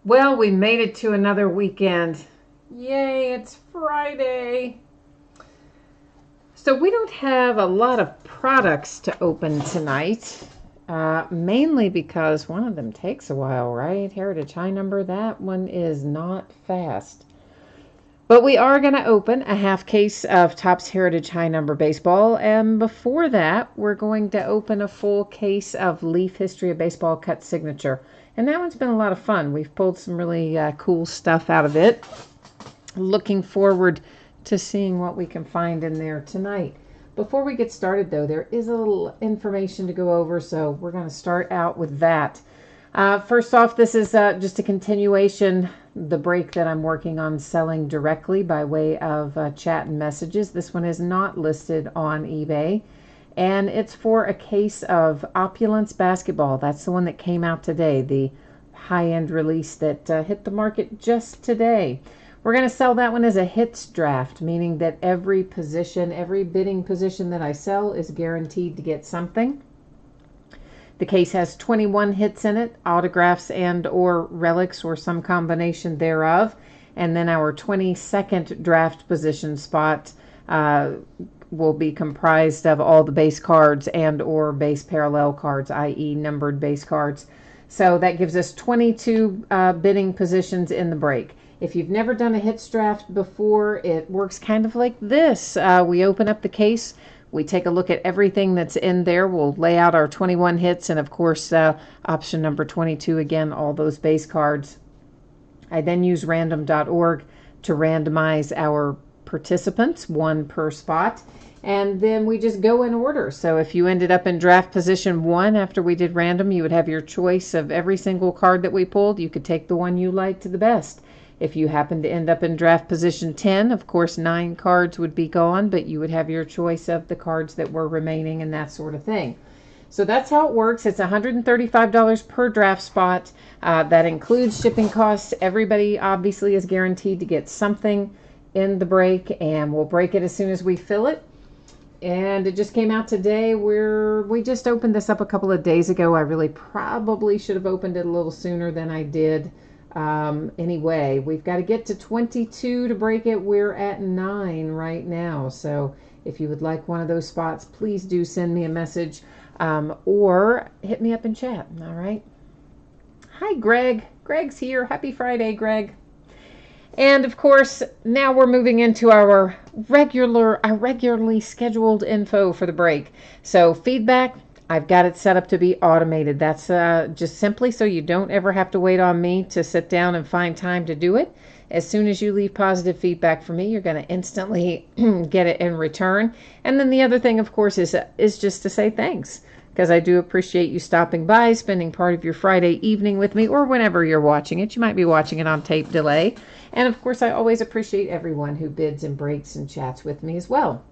Well, we made it to another weekend. Yay, it's Friday. So we don't have a lot of products to open tonight, mainly because one of them takes a while, right? Heritage High Number, that one is not fast. But we are going to open a half case of Topps Heritage High Number Baseball, and before that, we're going to open a full case of Leaf History of Baseball Cut Signature. And that one's been a lot of fun. We've pulled some really cool stuff out of it. Looking forward to seeing what we can find in there tonight. Before we get started, though, there is a little information to go over, so we're going to start out with that. First off, this is just a continuation, the break that I'm working on selling directly by way of chat and messages. This one is not listed on eBay, and it's for a case of Opulence Basketball. That's the one that came out today, the high-end release that hit the market just today. We're going to sell that one as a hits draft, meaning that every position, every bidding position that I sell is guaranteed to get something. The case has 21 hits in it, autographs and or relics or some combination thereof. And then our 22nd draft position spot will be comprised of all the base cards and or base parallel cards, i.e. numbered base cards. So that gives us 22 bidding positions in the break. If you've never done a hits draft before, it works kind of like this. We open up the case. We take a look at everything that's in there. We'll lay out our 21 hits and, of course, option number 22, again, all those base cards. I then use random.org to randomize our participants, one per spot, and then we just go in order. So if you ended up in draft position 1 after we did random, you would have your choice of every single card that we pulled. You could take the one you liked the best. If you happen to end up in draft position 10, of course, 9 cards would be gone, but you would have your choice of the cards that were remaining and that sort of thing. So that's how it works. It's $135 per draft spot. That includes shipping costs. Everybody obviously is guaranteed to get something in the break, and we'll break it as soon as we fill it. And it just came out today. We just opened this up a couple of days ago. I really probably should have opened it a little sooner than I did. Anyway, we've got to get to 22 to break it. We're at 9 right now. So if you would like one of those spots, please do send me a message or hit me up in chat. All right. Hi, Greg. Greg's here. Happy Friday, Greg. And of course, now we're moving into our regularly scheduled info for the break. So feedback, I've got it set up to be automated. That's just simply so you don't ever have to wait on me to sit down and find time to do it. As soon as you leave positive feedback for me, you're going to instantly get it in return. And then the other thing, of course, is just to say thanks, because I do appreciate you stopping by, spending part of your Friday evening with me, or whenever you're watching it. You might be watching it on tape delay. And of course, I always appreciate everyone who bids and breaks and chats with me as well.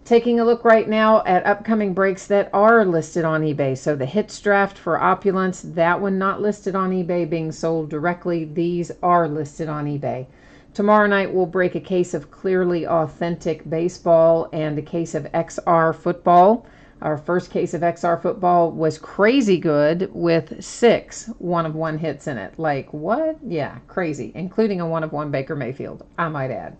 Taking a look right now at upcoming breaks that are listed on eBay. So the hits draft for Opulence, that one not listed on eBay, being sold directly. These are listed on eBay. Tomorrow night we'll break a case of Clearly Authentic Baseball and a case of XR Football. Our first case of XR Football was crazy good with 6 one-of-one hits in it. Like, what? Yeah, crazy. Including a one-of-one Baker Mayfield, I might add.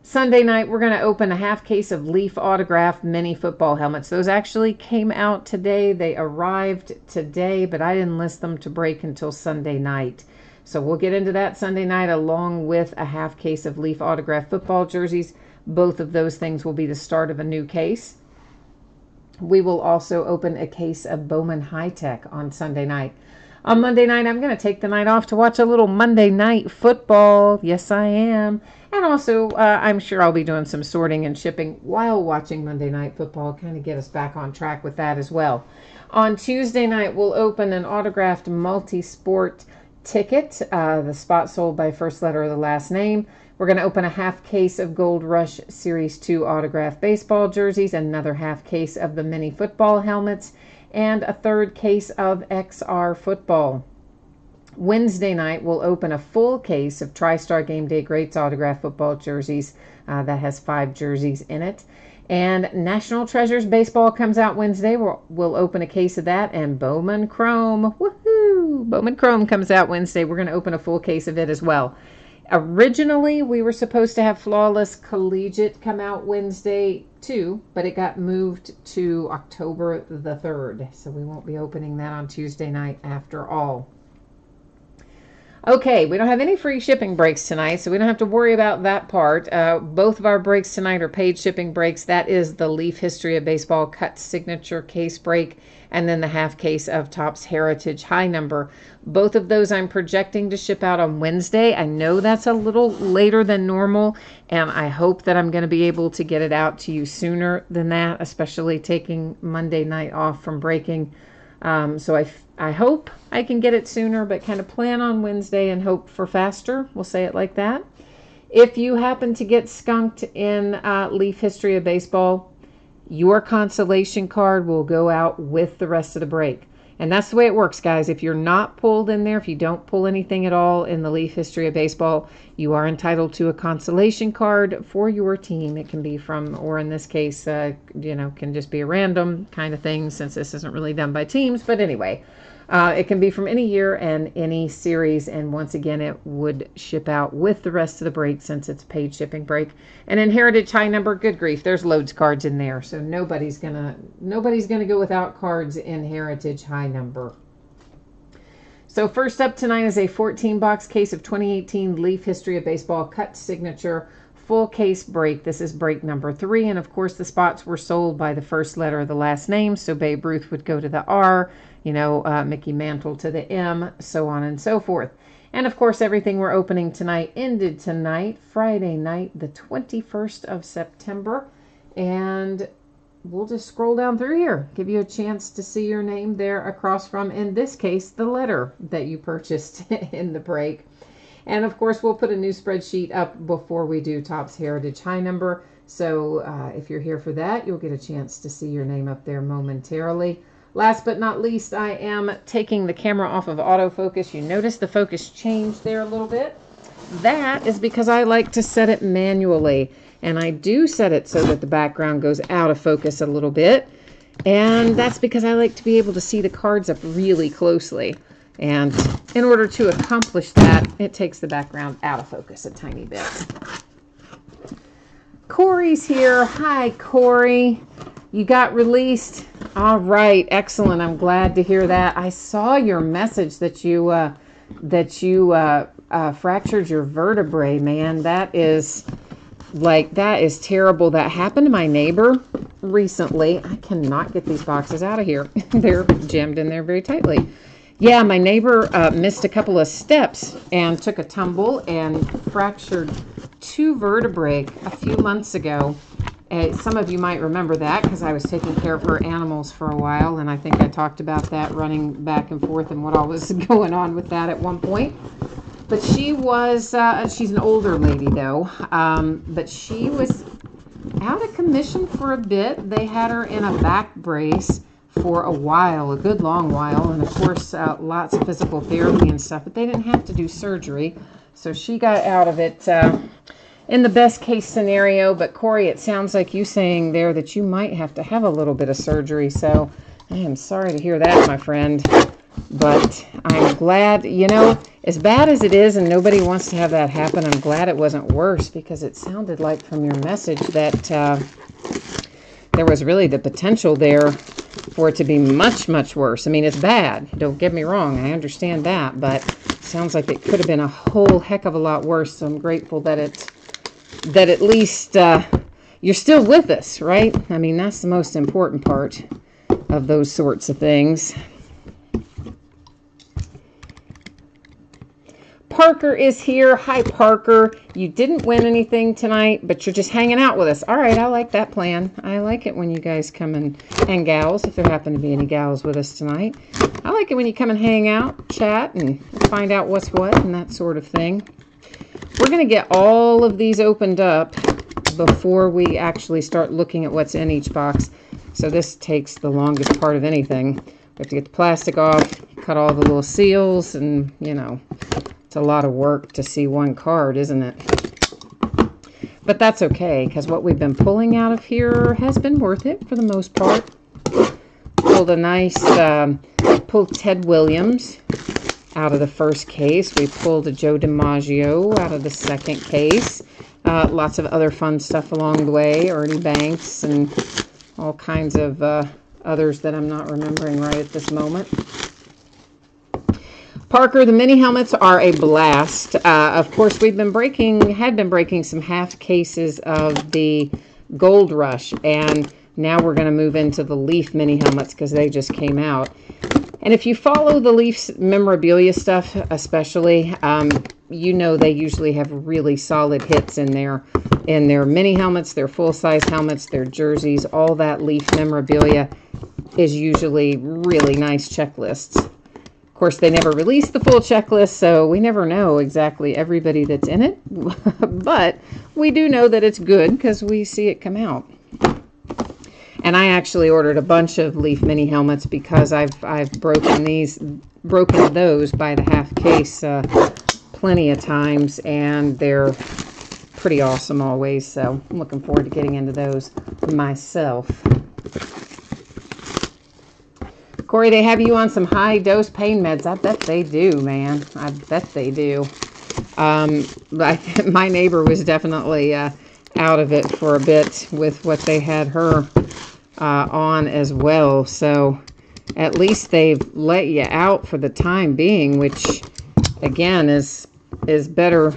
Sunday night, we're going to open a half case of Leaf Autograph mini football helmets. Those actually came out today. They arrived today, but I didn't list them to break until Sunday night. So we'll get into that Sunday night along with a half case of Leaf Autograph football jerseys. Both of those things will be the start of a new case. We will also open a case of Bowman High Tech on Sunday night. On Monday night, I'm going to take the night off to watch a little Monday Night Football. Yes, I am. And also, I'm sure I'll be doing some sorting and shipping while watching Monday Night Football, kind of get us back on track with that as well. On Tuesday night, we'll open an autographed multi-sport ticket, the spot sold by first letter of the last name. We're going to open a half case of Gold Rush Series 2 autographed baseball jerseys, another half case of the mini football helmets, and a third case of XR Football. Wednesday night, we'll open a full case of TriStar Game Day Greats autographed football jerseys. That has 5 jerseys in it. And National Treasures Baseball comes out Wednesday. We'll open a case of that. And Bowman Chrome. Woohoo! Woo! Bowman Chrome comes out Wednesday. We're going to open a full case of it as well. Originally, we were supposed to have Flawless Collegiate come out Wednesday too, but it got moved to October the 3rd. So we won't be opening that on Tuesday night after all. Okay, we don't have any free shipping breaks tonight, so we don't have to worry about that part. Both of our breaks tonight are paid shipping breaks. That is the Leaf History of Baseball Cut Signature case break, and then the half case of Topps Heritage High Number. Both of those I'm projecting to ship out on Wednesday. I know that's a little later than normal, and I hope that I'm going to be able to get it out to you sooner than that, especially taking Monday night off from breaking. So I hope I can get it sooner, but kind of plan on Wednesday and hope for faster. We'll say it like that. If you happen to get skunked in Leaf History of Baseball, your consolation card will go out with the rest of the break. And that's the way it works, guys. If you're not pulled in there, if you don't pull anything at all in the Leaf History of Baseball, you are entitled to a consolation card for your team. It can be from, or in this case, can just be a random kind of thing since this isn't really done by teams. But anyway, it can be from any year and any series. And once again, it would ship out with the rest of the break since it's a paid shipping break. And in Heritage High Number, good grief, there's loads of cards in there. So nobody's gonna go without cards in Heritage High Number. So first up tonight is a 14-box case of 2018 Leaf History of Baseball Cut Signature full case break. This is break number 3. And of course, the spots were sold by the first letter of the last name. So Babe Ruth would go to the R, Mickey Mantle to the M, so on and so forth. And of course, everything we're opening tonight ended tonight, Friday night, the 21st of September. And we'll just scroll down through here, give you a chance to see your name there across from, in this case, the letter that you purchased in the break. And of course, we'll put a new spreadsheet up before we do Topps Heritage High Number. So if you're here for that, you'll get a chance to see your name up there momentarily. Last but not least, I am taking the camera off of autofocus. You notice the focus changed there a little bit. That is because I like to set it manually. And I do set it so that the background goes out of focus a little bit. And that's because I like to be able to see the cards up really closely. And in order to accomplish that, it takes the background out of focus a tiny bit. Corey's here. Hi, Corey. You got released. All right, excellent. I'm glad to hear that. I saw your message that you fractured your vertebrae, man. That is terrible. That happened to my neighbor recently. I cannot get these boxes out of here. They're jammed in there very tightly. Yeah, my neighbor missed a couple of steps and took a tumble and fractured 2 vertebrae a few months ago. Some of you might remember that because I was taking care of her animals for a while, and I think I talked about that running back and forth and what all was going on with that at one point. But she was, she's an older lady though, but she was out of commission for a bit. They had her in a back brace for a while, a good long while, and of course lots of physical therapy and stuff, but they didn't have to do surgery. So she got out of it in the best case scenario. But Corey, it sounds like you saying there that you might have to have a little bit of surgery. So I am sorry to hear that, my friend. But I'm glad, as bad as it is and nobody wants to have that happen, I'm glad it wasn't worse, because it sounded like from your message that there was really the potential there for it to be much, much worse. I mean, it's bad. Don't get me wrong. I understand that. But it sounds like it could have been a whole heck of a lot worse. So I'm grateful that at least you're still with us, right? I mean, that's the most important part of those sorts of things. Parker is here. Hi, Parker. You didn't win anything tonight, but you're just hanging out with us. All right, I like that plan. I like it when you guys come and gals, if there happen to be any gals with us tonight. I like it when you come and hang out, chat, and find out what's what and that sort of thing. We're going to get all of these opened up before we actually start looking at what's in each box. So this takes the longest part of anything. We have to get the plastic off, cut all the little seals, and, it's a lot of work to see one card, isn't it? But that's okay, because what we've been pulling out of here has been worth it for the most part. pulled a nice, pulled Ted Williams out of the first case. We pulled a Joe DiMaggio out of the second case. Lots of other fun stuff along the way. Ernie Banks and all kinds of others that I'm not remembering right at this moment. Parker, the mini helmets are a blast. Of course, had been breaking some half cases of the Gold Rush, and now we're going to move into the Leaf mini helmets because they just came out. And if you follow the Leafs memorabilia stuff, especially, you know they usually have really solid hits in their mini helmets, their full-size helmets, their jerseys. All that Leaf memorabilia is usually really nice checklists. Of course, they never release the full checklist, so we never know exactly everybody that's in it. But we do know that it's good because we see it come out. And I actually ordered a bunch of Leaf mini helmets because I've broken those by the half case plenty of times, and they're pretty awesome always. So I'm looking forward to getting into those myself. Corey, they have you on some high dose pain meds. I bet they do, man. I bet they do. My neighbor was definitely out of it for a bit with what they had her on as well. So at least they've let you out for the time being, which again is better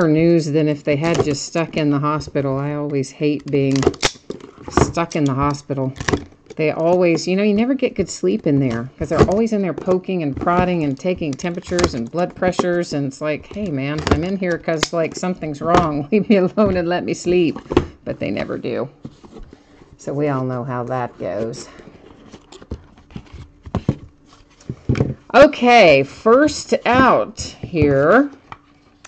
news than if they had just stuck in the hospital. I always hate being stuck in the hospital. They always, you never get good sleep in there because they're always in there poking and prodding and taking temperatures and blood pressures. And it's like, hey, man, I'm in here because, like, something's wrong. Leave me alone and let me sleep. But they never do. So we all know how that goes. Okay, first out here.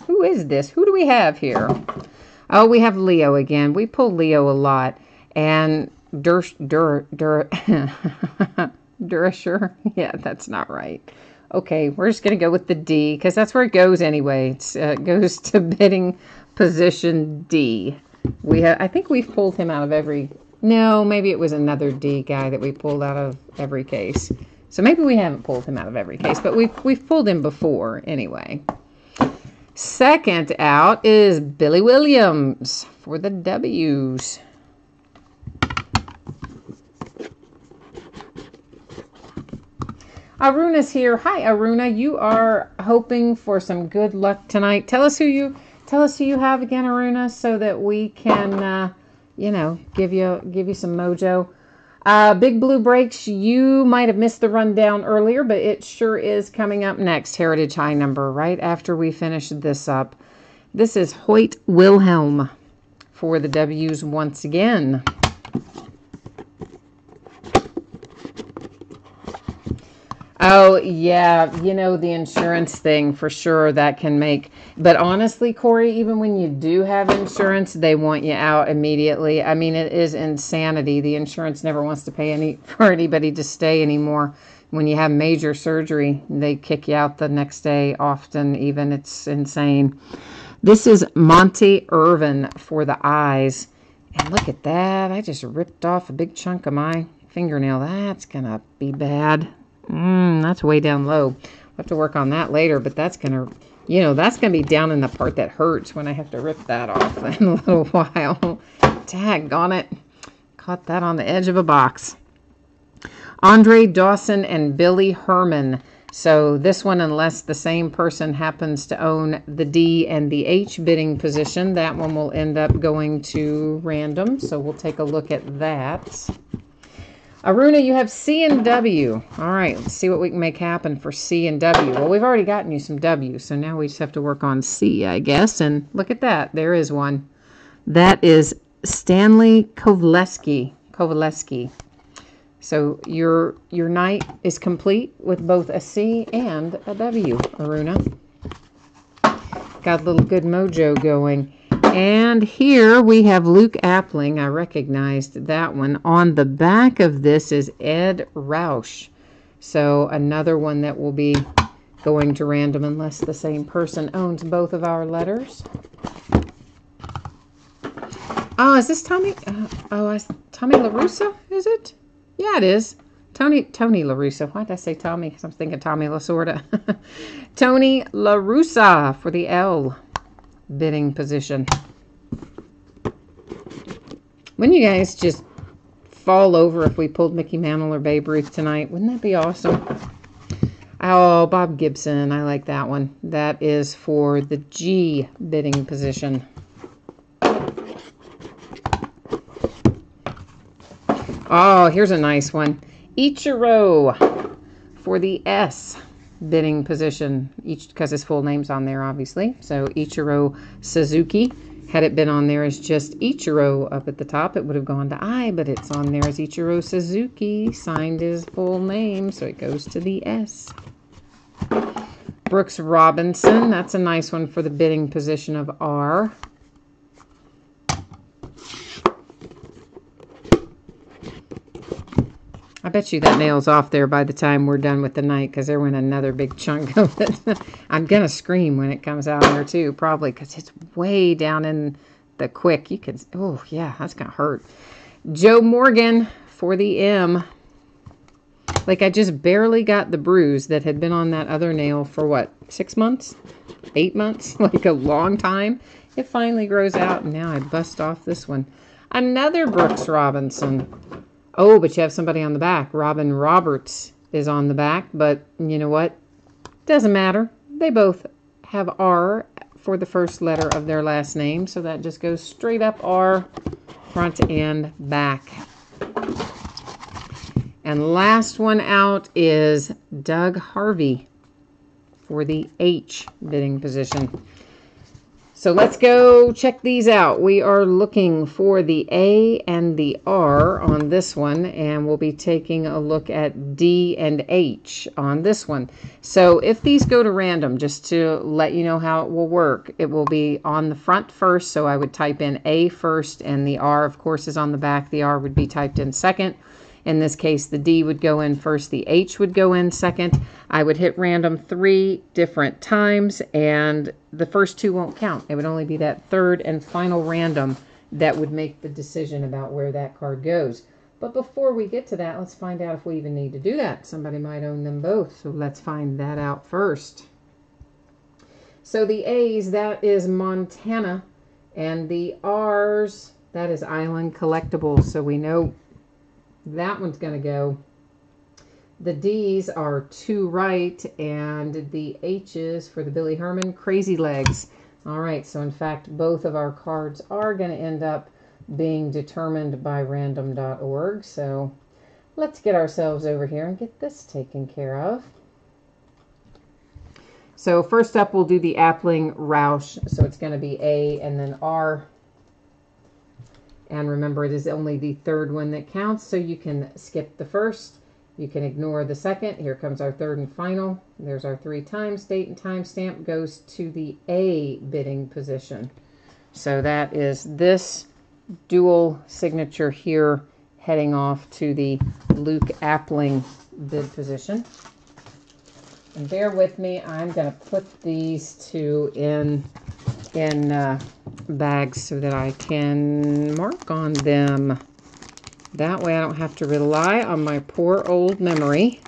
Who is this? Who do we have here? Oh, we have Leo again. We pull Leo a lot. And Durasher. Yeah, that's not right. Okay, we're just going to go with the D because that's where it goes anyway. It goes to bidding position D. I think we've pulled him out of every... No, maybe it was another D guy that we pulled out of every case. So maybe we haven't pulled him out of every case, but we've pulled him before anyway. Second out is Billy Williams for the W's. Aruna's here. Hi, Aruna. You are hoping for some good luck tonight. Tell us who you have again, Aruna, so that we can, give you some mojo. Big Blue Breaks. You might have missed the rundown earlier, but it sure is coming up next. Heritage High number right after we finish this up. This is Hoyt Wilhelm for the W's once again. Oh, yeah, the insurance thing for sure that can make... But honestly, Corey, even when you do have insurance, they want you out immediately. I mean, it is insanity. The insurance never wants to pay for anybody to stay anymore. When you have major surgery, they kick you out the next day often even. It's insane. This is Monty Irvin for the eyes. And look at that. I just ripped off a big chunk of my fingernail. That's going to be bad. That's way down low. We'll have to work on that later, but that's gonna be down in the part that hurts when I have to rip that off in a little while. Daggone it. Caught that on the edge of a box. Andre Dawson and Billy Herman. So this one, unless the same person happens to own the D and the H bidding position, that one will end up going to random. So we'll take a look at that. Aruna, you have C and W. All right, let's see what we can make happen for C and W. Well, we've already gotten you some W, so now we just have to work on C, I guess. And look at that. There is one. That is Stanley Kovaleski. So your night is complete with both a C and a W, Aruna. Got a little good mojo going. And here we have Luke Appling. I recognized that one. On the back of this is Ed Roush. So another one that will be going to random unless the same person owns both of our letters. Oh, is this Tommy? Tommy LaRussa, is it? Yeah, it is. Tony La Russa. Why did I say Tommy? Because I'm thinking Tommy Lasorda. Tony La Russa for the L bidding position. Wouldn't you guys just fall over if we pulled Mickey Mantle or Babe Ruth tonight? Wouldn't that be awesome? Oh, Bob Gibson. I like that one. That is for the G bidding position. Oh, here's a nice one. Ichiro for the S bidding position. Each because his full name's on there, obviously. So Ichiro Suzuki. Had it been on there as just Ichiro up at the top, it would have gone to I, but it's on there as Ichiro Suzuki, signed his full name, so it goes to the S. Brooks Robinson, that's a nice one for the bidding position of R. I bet you that nail's off there by the time we're done with the night, because there went another big chunk of it. I'm going to scream when it comes out here too, probably, because it's way down in the quick. You can, oh yeah, that's going to hurt. Joe Morgan for the M. Like I just barely got the bruise that had been on that other nail for what, 6 months? 8 months? Like a long time. It finally grows out, and now I bust off this one. Another Brooks Robinson. Oh, but you have somebody on the back. Robin Roberts is on the back, but you know what? Doesn't matter. They both have R for the first letter of their last name, so that just goes straight up R, front and back. And last one out is Doug Harvey for the H bidding position. So let's go check these out. We are looking for the A and the R on this one, and we'll be taking a look at D and H on this one. So if these go to random, just to let you know how it will work, it will be on the front first, so I would type in A first, and the R, of course, is on the back. The R would be typed in second. In this case, the D would go in first, the H would go in second. I would hit random 3 different times, and the first 2 won't count. It would only be that third and final random that would make the decision about where that card goes. But before we get to that, let's find out if we even need to do that. Somebody might own them both, so let's find that out first. So the A's, that is Montana, and the R's, that is Island Collectibles, so we know that one's going to go. The D's are 2 right, and the H's for the Billy Herman, Crazy Legs. All right, so in fact, both of our cards are going to end up being determined by random.org. So let's get ourselves over here and get this taken care of. So first up, we'll do the Appling Roush. So it's going to be A and then R. And remember, it is only the third one that counts, so you can skip the first. You can ignore the second. Here comes our third and final. There's our 3 times. Date and timestamp goes to the A bidding position. So that is this dual signature here heading off to the Luke Appling bid position. And bear with me. I'm going to put these 2 in bags so that I can mark on them. That way I don't have to rely on my poor old memory,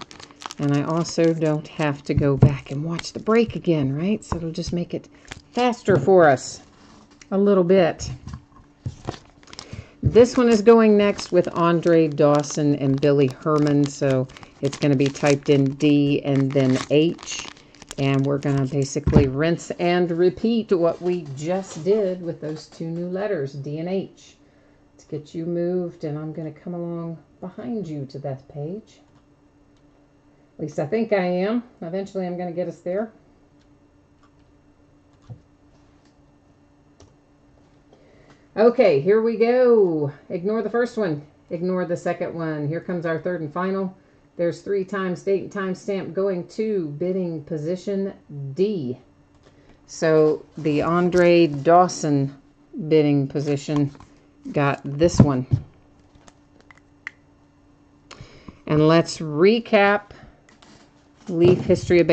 and I also don't have to go back and watch the break again, right? So it'll just make it faster for us a little bit. This one is going next with Andre Dawson and Billy Herman, so it's going to be typed in D and then H. And we're going to basically rinse and repeat what we just did with those 2 new letters, D and H. Let's get you moved, and I'm going to come along behind you to that page. At least I think I am. Eventually I'm going to get us there. Okay, here we go. Ignore the first one. Ignore the second one. Here comes our third and final. There's 3 times date and timestamp going to bidding position D. So the Andre Dawson bidding position got this one. And let's recap Leaf History of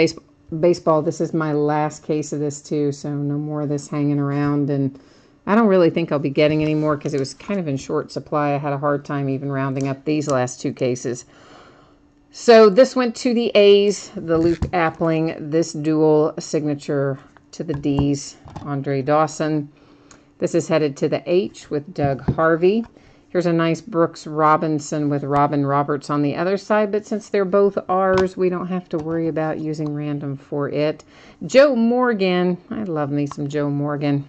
Baseball. This is my last case of this too, so no more of this hanging around. And I don't really think I'll be getting any more because it was kind of in short supply. I had a hard time even rounding up these last 2 cases. So this went to the A's, the Luke Appling, this dual signature to the D's, Andre Dawson. This is headed to the H with Doug Harvey. Here's a nice Brooks Robinson with Robin Roberts on the other side, but since they're both R's, we don't have to worry about using random for it. Joe Morgan, I love me some Joe Morgan.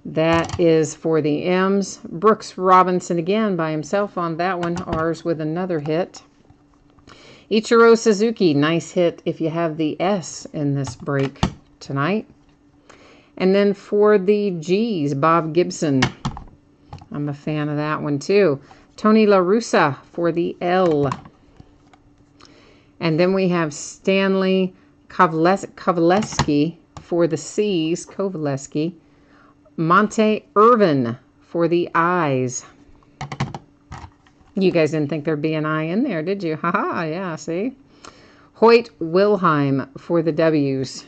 That is for the M's. Brooks Robinson again by himself on that one, R's with another hit. Ichiro Suzuki, nice hit if you have the S in this break tonight. And then for the G's, Bob Gibson. I'm a fan of that one too. Tony La Russa for the L. And then we have Stanley Kovaleski for the C's, Kovaleski. Monte Irvin for the I's. You guys didn't think there'd be an I in there, did you? Haha, yeah, see? Hoyt Wilhelm for the W's.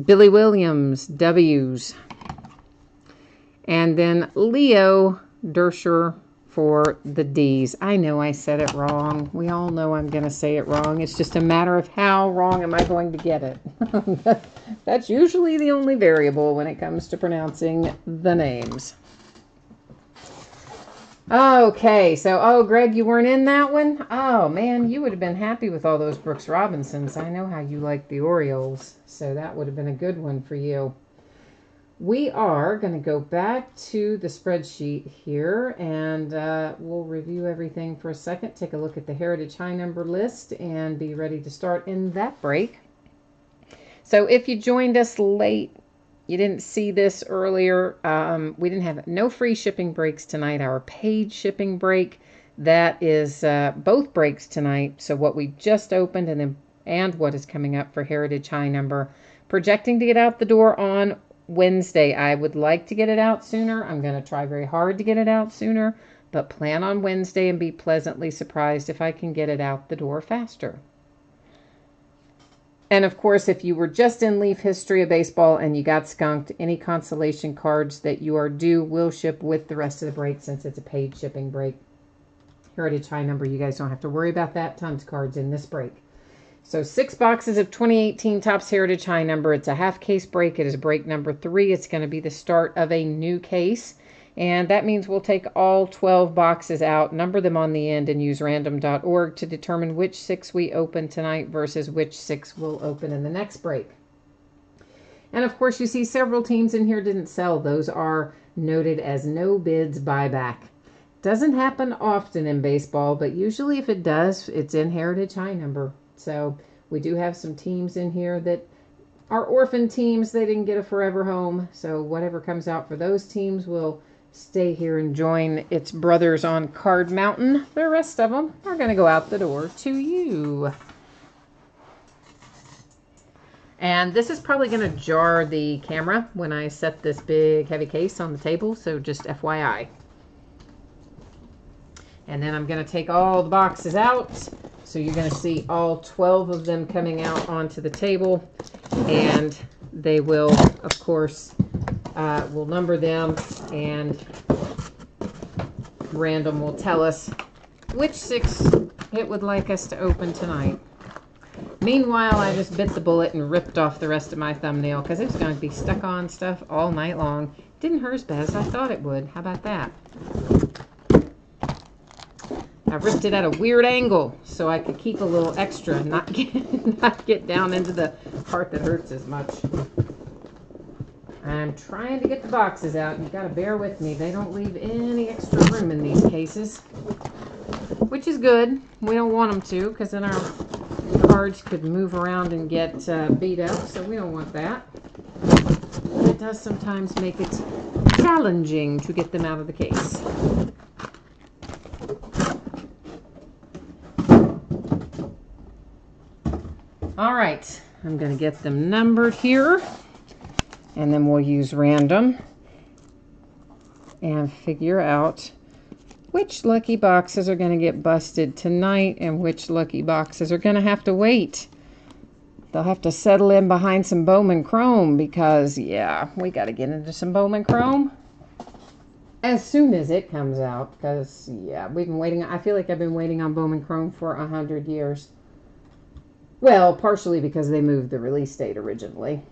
Billy Williams, W's. And then Leo Dersher for the D's. I know I said it wrong. We all know I'm going to say it wrong. It's just a matter of how wrong am I going to get it. That's usually the only variable when it comes to pronouncing the names. Okay, so, Greg, you weren't in that one? Oh, man, you would have been happy with all those Brooks Robinsons. I know how you like the Orioles, so that would have been a good one for you. We are going to go back to the spreadsheet here, and we'll review everything for a second, take a look at the Heritage High Number list, and be ready to start in that break. So if you joined us late, you didn't see this earlier, we didn't have no free shipping breaks tonight. Our paid shipping break, that is both breaks tonight. So what we just opened and what is coming up for Heritage High Number. Projecting to get out the door on Wednesday. I would like to get it out sooner. I'm going to try very hard to get it out sooner, but plan on Wednesday and be pleasantly surprised if I can get it out the door faster. And of course, if you were just in Leaf History of Baseball and you got skunked, any consolation cards that you are due will ship with the rest of the break since it's a paid shipping break. Heritage High Number, you guys don't have to worry about that. Tons of cards in this break. So 6 boxes of 2018 Topps Heritage High Number. It's a half case break. It is break number 3. It's going to be the start of a new case. And that means we'll take all 12 boxes out, number them on the end, and use random.org to determine which 6 we open tonight versus which 6 we'll open in the next break. And of course, you see several teams in here didn't sell. Those are noted as no bids buyback. Doesn't happen often in baseball, but usually if it does, it's in Heritage High Number. So we do have some teams in here that are orphan teams. They didn't get a forever home. So whatever comes out for those teams will stay here and join its brothers on Card Mountain. The rest of them are going to go out the door to you. And this is probably going to jar the camera when I set this big heavy case on the table. So just FYI. And then I'm going to take all the boxes out. So you're going to see all 12 of them coming out onto the table. And they will, of course, we'll number them, and random will tell us which 6 it would like us to open tonight. Meanwhile, I just bit the bullet and ripped off the rest of my thumbnail because it was going to be stuck on stuff all night long. Didn't hurt as bad as I thought it would. How about that? I ripped it at a weird angle so I could keep a little extra and not get down into the part that hurts as much. I'm trying to get the boxes out, and you've got to bear with me. They don't leave any extra room in these cases, which is good. We don't want them to, because then our cards could move around and get beat up, so we don't want that. It does sometimes make it challenging to get them out of the case. All right, I'm going to get them numbered here. And then we'll use random and figure out which lucky boxes are going to get busted tonight and which lucky boxes are going to have to wait. They'll have to settle in behind some Bowman Chrome because, yeah, we got to get into some Bowman Chrome. as soon as it comes out, because, yeah, we've been waiting. I feel like I've been waiting on Bowman Chrome for 100 years. Well, partially because they moved the release date originally.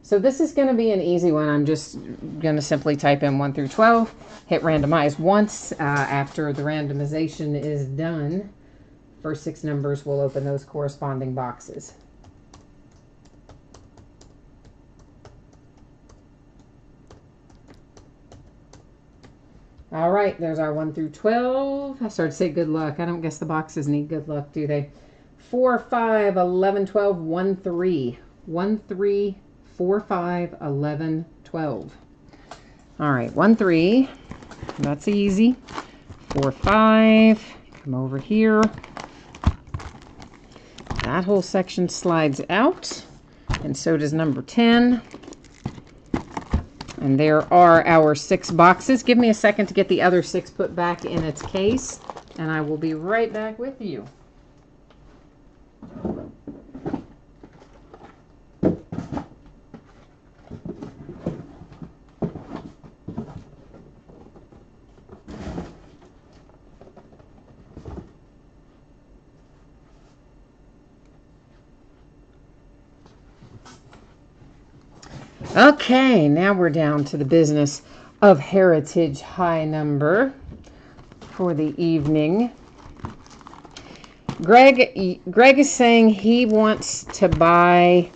So this is going to be an easy one. I'm just going to simply type in 1 through 12, hit randomize once. After the randomization is done, first 6 numbers will open those corresponding boxes. All right, there's our 1 through 12. I started to say good luck. I don't guess the boxes need good luck, do they? 4, 5, 11, 12, 1, 3. 1, 3, 4, 5, 11, 12. All right, 1, 3. That's easy. 4, 5. Come over here. That whole section slides out, and so does number 10. And there are our 6 boxes. Give me a second to get the other 6 put back in its case, and I will be right back with you. Okay, now we're down to the business of Heritage High Number for the evening. Greg is saying he wants to buy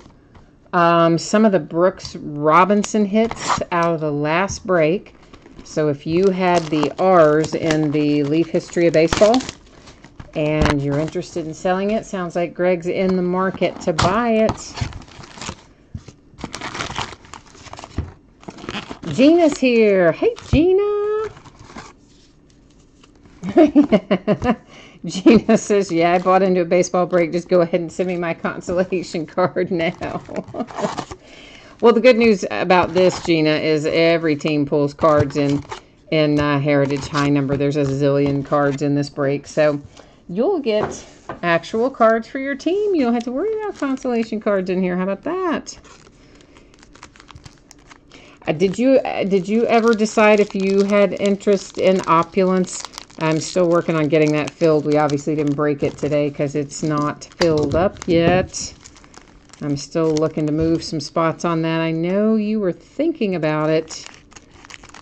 some of the Brooks Robinson hits out of the last break. So if you had the R's in the Leaf History of Baseball and you're interested in selling it, sounds like Greg's in the market to buy it. Gina's here. Hey, Gina. Gina says, yeah, I bought into a baseball break. Just go ahead and send me my consolation card now. Well, the good news about this, Gina, is every team pulls cards in Heritage High Number. There's a zillion cards in this break. So you'll get actual cards for your team. You don't have to worry about consolation cards in here. How about that? Did you ever decide if you had interest in Opulence? I'm still working on getting that filled. We obviously didn't break it today because it's not filled up yet. I'm still looking to move some spots on that. I know you were thinking about it,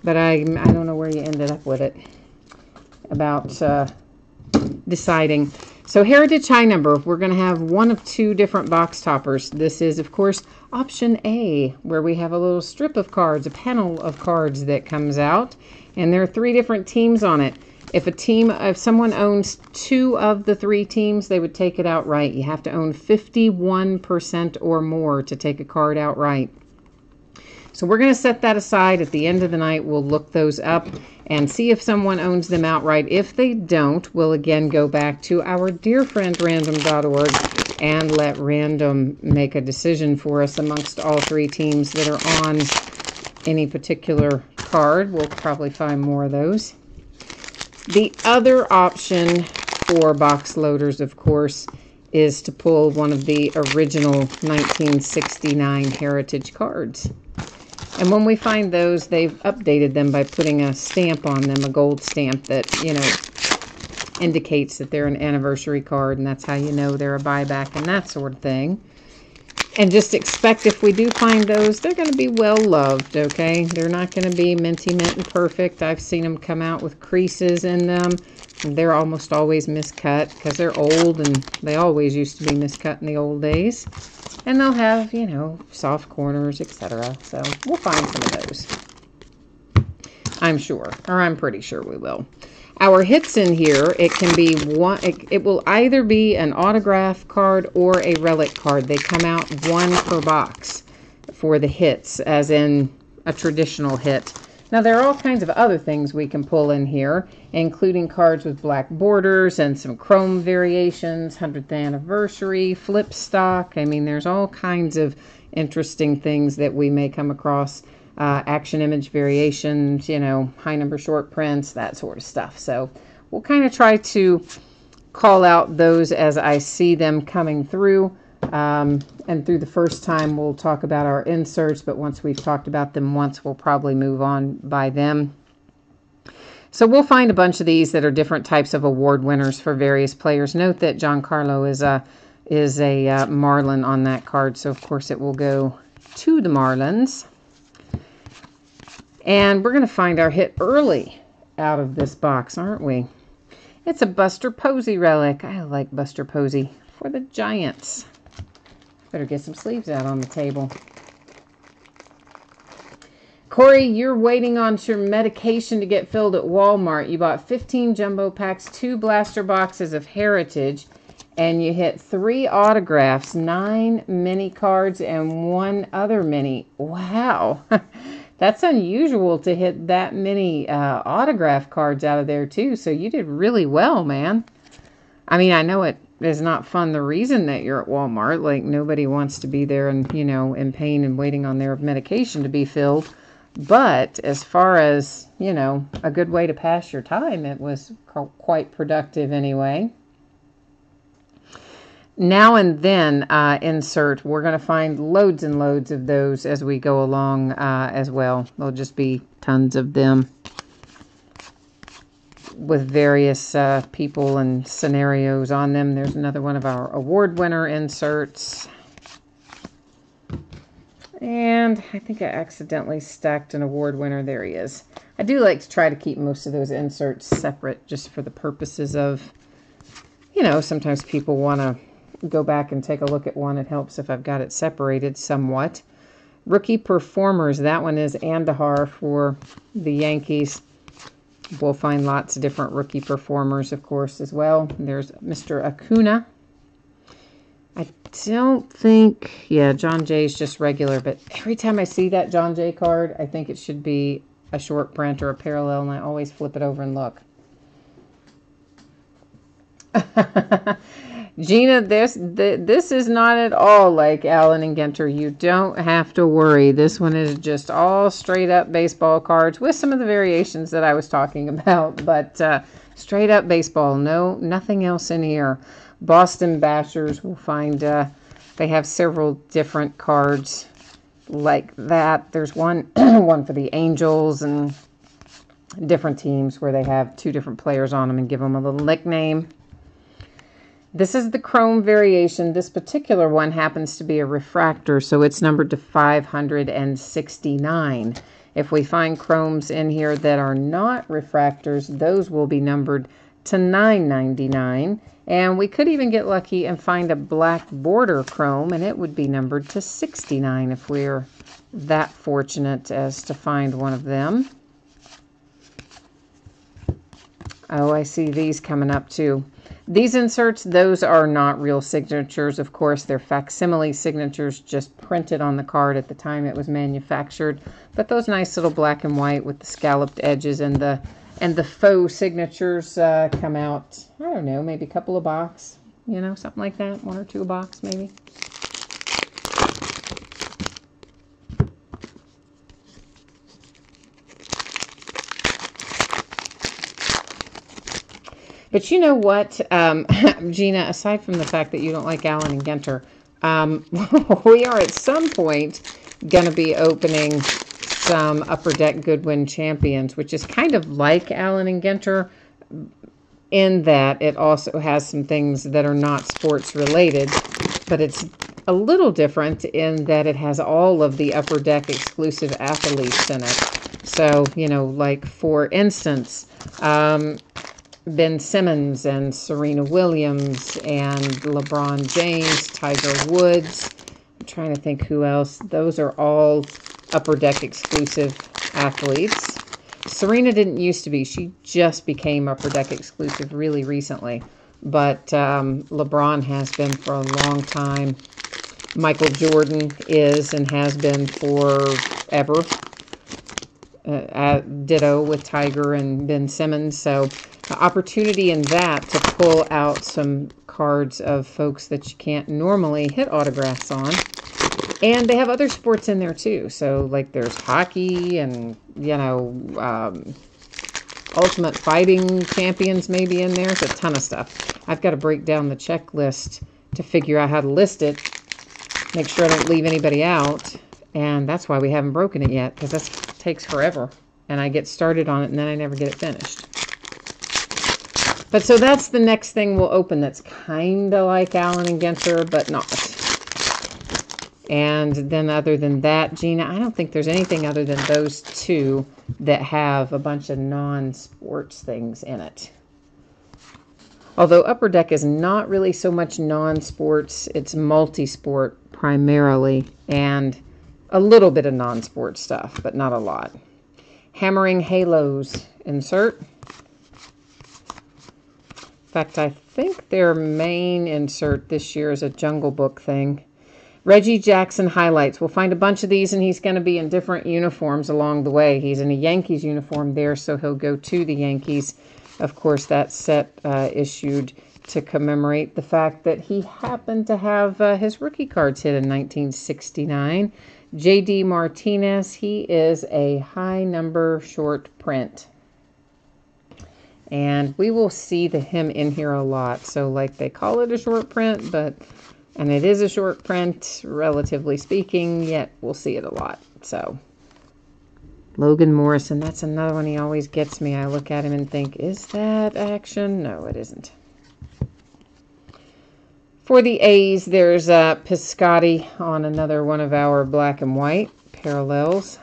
but I don't know where you ended up with it. About deciding. So Heritage High Number, we're going to have one of 2 different box toppers. This is, of course, option A, where we have a little strip of cards, a panel of cards that comes out, and there are 3 different teams on it. If someone owns 2 of the 3 teams, they would take it outright. You have to own 51% or more to take a card outright. So we're going to set that aside. At the end of the night, we'll look those up and see if someone owns them outright. If they don't, we'll again go back to our dear friend random.org and let random make a decision for us amongst all 3 teams that are on any particular card. We'll probably find more of those. The other option for box loaders, of course, is to pull one of the original 1969 Heritage cards. And when we find those, they've updated them by putting a stamp on them, a gold stamp that, indicates that they're an anniversary card, and that's how you know they're a buyback and that sort of thing. And just expect if we do find those, they're going to be well loved, okay? They're not going to be minty mint and perfect. I've seen them come out with creases in them. They're almost always miscut because they're old, and they always used to be miscut in the old days. And they'll have, soft corners, etc. So we'll find some of those. I'm sure, or I'm pretty sure we will. Our hits in here, it can be one. It will either be an autograph card or a relic card. They come out 1 per box for the hits, as in a traditional hit. Now, there are all kinds of other things we can pull in here, including cards with black borders and some chrome variations, 100th anniversary, flip stock. I mean, there's all kinds of interesting things that we may come across. Action image variations, high number short prints, that sort of stuff. So we'll kind of try to call out those as I see them coming through. And through the first time, we'll talk about our inserts, but once we've talked about them once, we'll probably move on by them. So we'll find a bunch of these that are different types of award winners for various players. Note that Giancarlo is a Marlin on that card, so of course it will go to the Marlins. And we're going to find our hit early out of this box, aren't we? It's a Buster Posey relic. I like Buster Posey for the Giants. Better get some sleeves out on the table. Corey, you're waiting on your medication to get filled at Walmart. You bought 15 jumbo packs, 2 blaster boxes of Heritage, and you hit 3 autographs, 9 mini cards, and 1 other mini. Wow. That's unusual to hit that many autograph cards out of there, too. So you did really well, man. I mean, I know it is not fun the reason that you're at Walmart. Like, nobody wants to be there and, you know, in pain and waiting on their medication to be filled. But as far as, you know, a good way to pass your time, it was quite productive anyway. Now and then insert, we're going to find loads and loads of those as we go along as well. There'll just be tons of them with various people and scenarios on them. There's another one of our award winner inserts. And I think I accidentally stacked an award winner. There he is. I do like to try to keep most of those inserts separate just for the purposes of, you know, sometimes people want to go back and take a look at one. It helps if I've got it separated somewhat. Rookie performers. That one is Andahar for the Yankees. We'll find lots of different rookie performers, of course, as well. There's Mr. Acuna. I don't think, yeah, John Jay's just regular, but every time I see that John Jay card, I think it should be a short print or a parallel, and I always flip it over and look. Gina, this is not at all like Allen and Ginter. You don't have to worry. This one is just all straight up baseball cards with some of the variations that I was talking about, but straight up baseball. No, nothing else in here. Boston Bashers, we'll find they have several different cards like that. There's one one for the Angels and different teams where they have 2 different players on them and give them a little nickname. This is the chrome variation. This particular one happens to be a refractor, so it's numbered to 569. If we find chromes in here that are not refractors, those will be numbered to 999. And we could even get lucky and find a black border chrome, and it would be numbered to 69 if we're that fortunate as to find one of them. Oh, I see these coming up too. These inserts, those are not real signatures, of course. They're facsimile signatures just printed on the card at the time it was manufactured. But those nice little black and white with the scalloped edges and the faux signatures come out, I don't know, maybe a couple a box, you know, something like that. 1 or 2 a box, maybe. But you know what, Gina, aside from the fact that you don't like Allen and Ginter, we are at some point going to be opening some Upper Deck Goodwin Champions, which is kind of like Allen and Ginter in that it also has some things that are not sports related, but it's a little different in that it has all of the Upper Deck exclusive athletes in it. So, you know, like for instance, Ben Simmons and Serena Williams and LeBron James, Tiger Woods. I'm trying to think who else. Those are all Upper Deck exclusive athletes. Serena didn't used to be. She just became Upper Deck exclusive really recently. But LeBron has been for a long time. Michael Jordan is and has been forever. Ditto with Tiger and Ben Simmons. So opportunity in that to pull out some cards of folks that you can't normally hit autographs on. And they have other sports in there too. So like there's hockey and, you know, Ultimate Fighting Champions maybe in there. There's a ton of stuff. I've got to break down the checklist to figure out how to list it. Make sure I don't leave anybody out. And that's why we haven't broken it yet, because that takes forever. And I get started on it, and then I never get it finished. But so that's the next thing we'll open that's kind of like Allen and Gensler, but not. And then other than that, Gina, I don't think there's anything other than those two that have a bunch of non-sports things in it. Although Upper Deck is not really so much non-sports, it's multi-sport primarily, and a little bit of non-sport stuff, but not a lot. Hammering Halos insert. In fact, I think their main insert this year is a Jungle Book thing. Reggie Jackson highlights. We'll find a bunch of these, and he's going to be in different uniforms along the way. He's in a Yankees uniform there, so he'll go to the Yankees. Of course, that set issued to commemorate the fact that he happened to have his rookie cards hit in 1969. J.D. Martinez, he is a high number short print. And we will see him in here a lot. So, like, they call it a short print, and it is a short print, relatively speaking, yet we'll see it a lot. So, Logan Morrison, that's another one. He always gets me. I look at him and think, is that action? No, it isn't. For the A's, there's Piscotty on another one of our black and white parallels.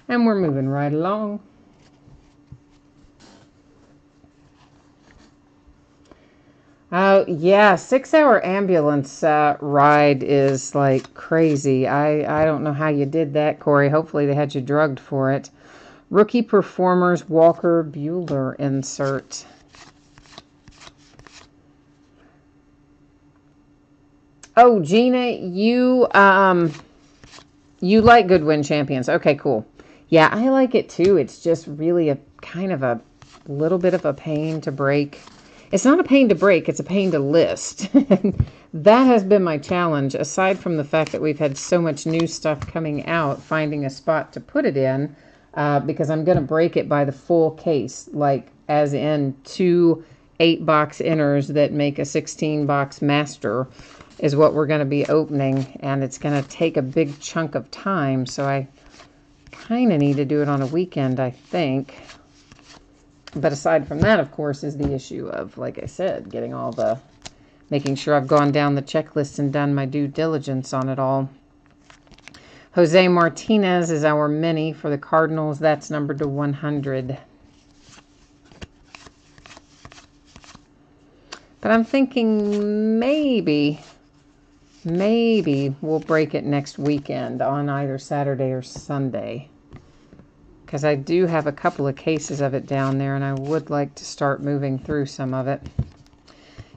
And we're moving right along. Oh, yeah, 6-hour ambulance ride is like crazy. I don't know how you did that, Corey. Hopefully they had you drugged for it. Rookie Performers Walker Buehler insert. Oh, Gina, you like Goodwin Champions. Okay, cool. Yeah, I like it too. It's just really a kind of a little bit of a pain to break. It's not a pain to break, it's a pain to list. That has been my challenge, aside from the fact that we've had so much new stuff coming out, finding a spot to put it in, because I'm going to break it by the full case, like as in 2 8-box inners that make a 16-box master is what we're going to be opening, and it's going to take a big chunk of time, so I kind of need to do it on a weekend, I think. But aside from that, of course, is the issue of, like I said, getting all the, making sure I've gone down the checklist and done my due diligence on it all. Jose Martinez is our mini for the Cardinals. That's numbered to 100. But I'm thinking maybe we'll break it next weekend on either Saturday or Sunday. Because I do have a couple of cases of it down there, and I would like to start moving through some of it.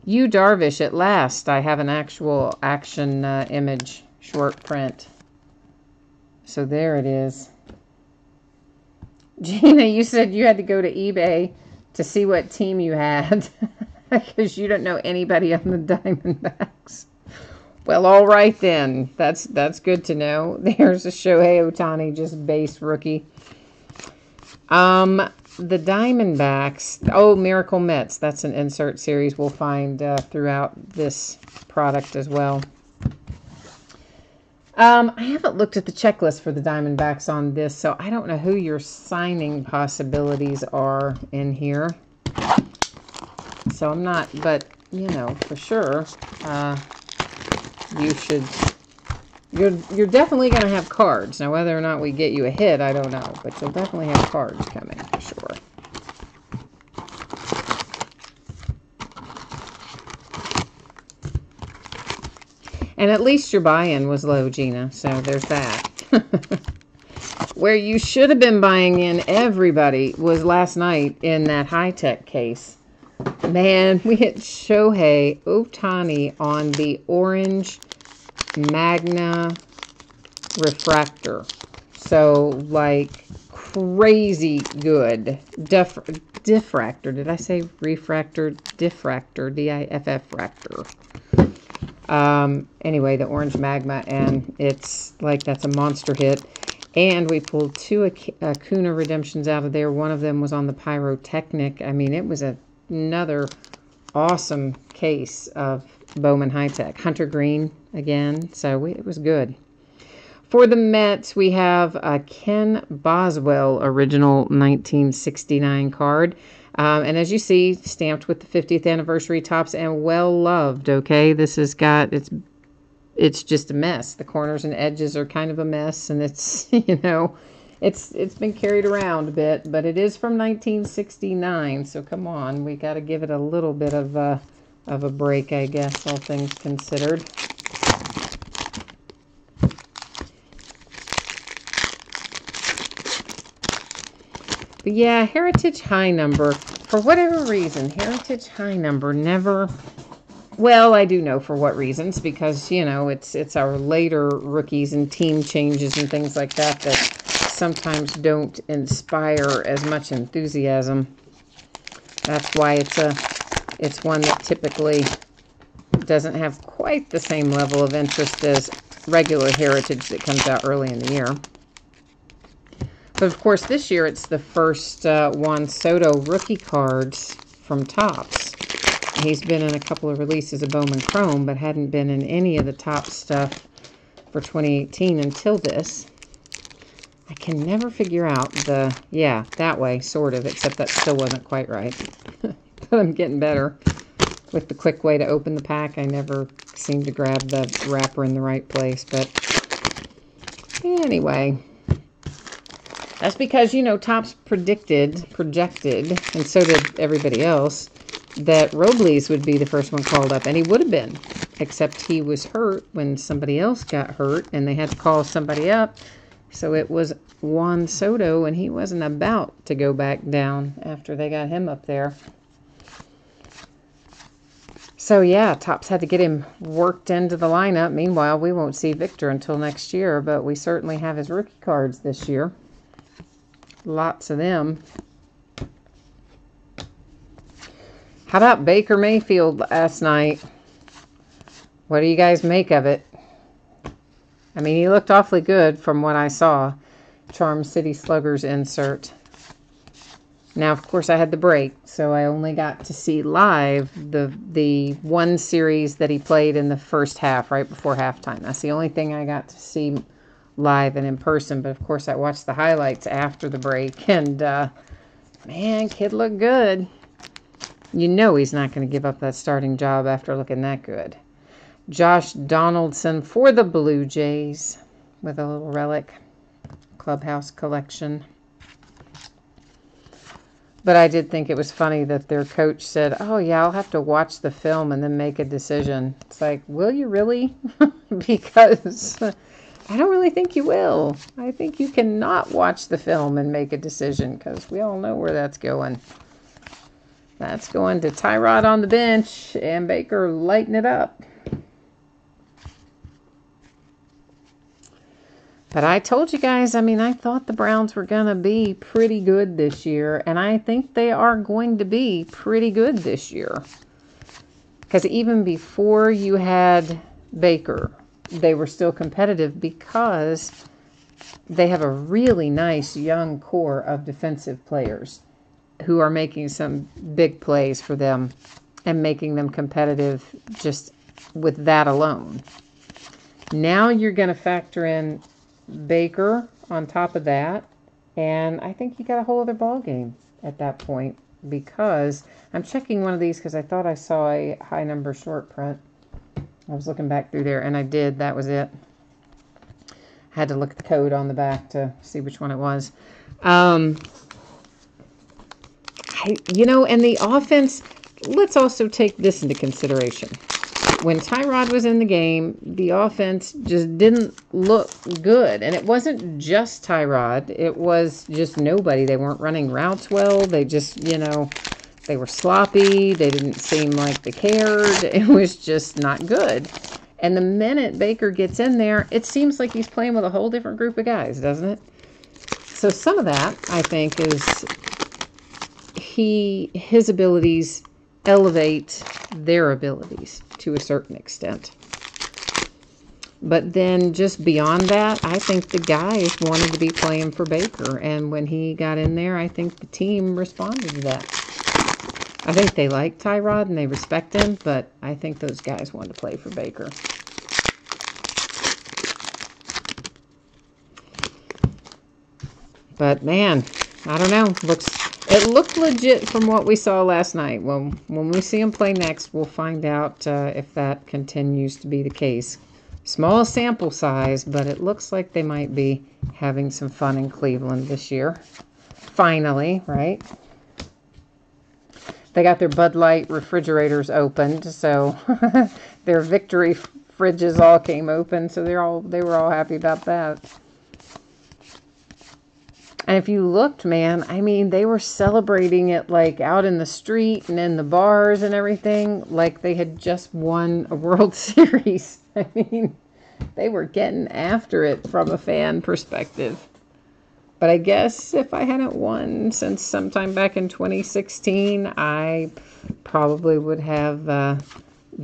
Yu Darvish, at last, I have an actual action image short print. So there it is. Gina, you said you had to go to eBay to see what team you had. Because you don't know anybody on the Diamondbacks. Well, all right then. That's good to know. There's a Shohei Ohtani, just base rookie. The Diamondbacks, oh, Miracle Mets, that's an insert series we'll find throughout this product as well. I haven't looked at the checklist for the Diamondbacks on this, so I don't know who your signing possibilities are in here. So I'm not, but, you know, for sure, you should... You're definitely going to have cards. Now, whether or not we get you a hit, I don't know. But you'll definitely have cards coming, for sure. And at least your buy-in was low, Gina. So there's that. Where you should have been buying in, everybody, was last night in that high-tech case. Man, we hit Shohei Ohtani on the orange Magna refractor. So, like, crazy good. Diffractor. Did I say refractor? Diffractor. D-I-F-F-ractor. Anyway, the orange magma, and it's like, that's a monster hit. And we pulled two Acuna redemptions out of there. One of them was on the Pyrotechnic. I mean, it was another awesome case of Bowman High Tech. Hunter Green again, so it was good. For the Mets, we have a Ken Boswell original 1969 card. And as you see, stamped with the 50th anniversary Topps and well loved, okay? This has got, it's just a mess. The corners and edges are kind of a mess, and it's, you know, it's been carried around a bit, but it is from 1969, so come on, we got to give it a little bit of a break, I guess, all things considered. But yeah, Heritage High Number, for whatever reason, Heritage High Number never, well, I do know for what reasons, because, you know, it's our later rookies and team changes and things like that that sometimes don't inspire as much enthusiasm. That's why it's one that typically doesn't have quite the same level of interest as regular Heritage that comes out early in the year. But of course, this year it's the first Juan Soto rookie cards from Topps. He's been in a couple of releases of Bowman Chrome, but hadn't been in any of the Topps stuff for 2018 until this. I can never figure out yeah, that way, sort of, except that still wasn't quite right. But I'm getting better. With the quick way to open the pack, I never seem to grab the wrapper in the right place, but anyway. That's because, you know, Topps projected, and so did everybody else, that Robles would be the first one called up, and he would have been, except he was hurt when somebody else got hurt, and they had to call somebody up, so it was Juan Soto, and he wasn't about to go back down after they got him up there. So yeah, Topps had to get him worked into the lineup. Meanwhile, we won't see Victor until next year, but we certainly have his rookie cards this year. Lots of them. How about Baker Mayfield last night? What do you guys make of it? I mean, he looked awfully good from what I saw. Charm City Sluggers insert. Now, of course, I had the break, so I only got to see live the one series that he played in the first half, right before halftime. That's the only thing I got to see live and in person, but of course I watched the highlights after the break, and man, kid looked good. You know he's not going to give up that starting job after looking that good. Josh Donaldson for the Blue Jays with a little relic clubhouse collection. But I did think it was funny that their coach said, oh yeah, I'll have to watch the film and then make a decision. It's like, will you really? Because I don't really think you will. I think you cannot watch the film and make a decision, because we all know where that's going. That's going to Tyrod on the bench and Baker lighting it up. But I told you guys, I mean, I thought the Browns were going to be pretty good this year, and I think they are going to be pretty good this year. Because even before you had Baker, they were still competitive because they have a really nice young core of defensive players who are making some big plays for them and making them competitive just with that alone. Now you're going to factor in Baker on top of that, and I think you got a whole other ball game at that point, because I'm checking one of these because I thought I saw a high number short print. I was looking back through there, and I did. That was it. Had to look at the code on the back to see which one it was. You know, and the offense, let's also take this into consideration. When Tyrod was in the game, the offense just didn't look good. And it wasn't just Tyrod. It was just nobody. They weren't running routes well. They just, you know, they were sloppy. They didn't seem like they cared. It was just not good. And the minute Baker gets in there, it seems like he's playing with a whole different group of guys, doesn't it? So some of that, I think, is his abilities elevate their abilities to a certain extent. But then just beyond that, I think the guys wanted to be playing for Baker. And when he got in there, I think the team responded to that. I think they like Tyrod and they respect him, but I think those guys wanted to play for Baker. But man, I don't know. It looked legit from what we saw last night. Well, when we see him play next, we'll find out if that continues to be the case. Small sample size, but it looks like they might be having some fun in Cleveland this year. Finally, right? They got their Bud Light refrigerators opened, so their Victory fridges all came open, so they were all happy about that. And if you looked, man, I mean, they were celebrating it like out in the street and in the bars and everything, like they had just won a World Series. I mean, they were getting after it from a fan perspective. But I guess if I hadn't won since sometime back in 2016, I probably would have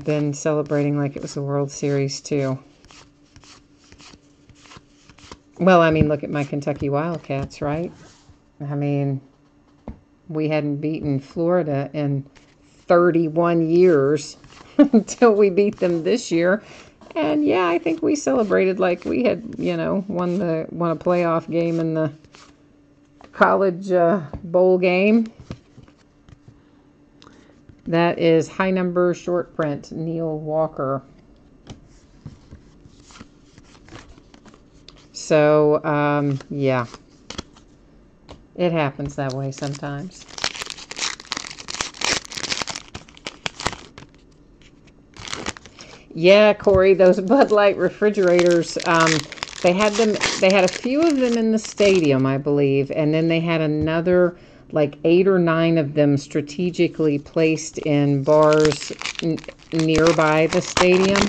been celebrating like it was a World Series too. Well, I mean, look at my Kentucky Wildcats, right? I mean, we hadn't beaten Florida in 31 years until we beat them this year. And yeah, I think we celebrated like we had, won a playoff game in the college bowl game. That is high number short print, Neil Walker. So, yeah, it happens that way sometimes. Yeah, Corey, those Bud Light refrigerators, they had a few of them in the stadium, I believe, and then they had another, like 8 or 9 of them strategically placed in bars nearby the stadium.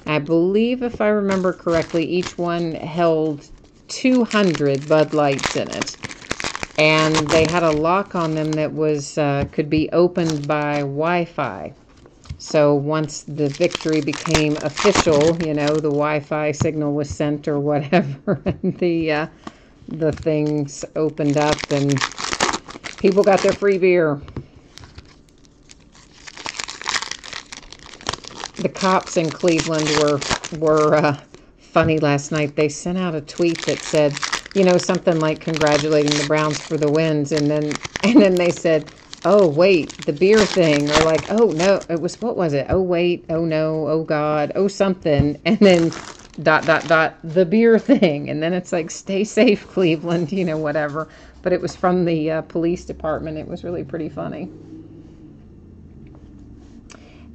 I believe, if I remember correctly, each one held 200 Bud Lights in it. And they had a lock on them that was could be opened by Wi-Fi. So once the Victory became official, the Wi-Fi signal was sent or whatever, and the things opened up and people got their free beer. The cops in Cleveland were funny last night. They sent out a tweet that said, something like congratulating the Browns for the wins, and then they said, "Oh wait, the beer thing," or like, "Oh no, what was it? Oh wait, oh no, oh God, oh something," and then ... the beer thing, and then it's like, "Stay safe, Cleveland," whatever. But it was from the police department. It was really pretty funny.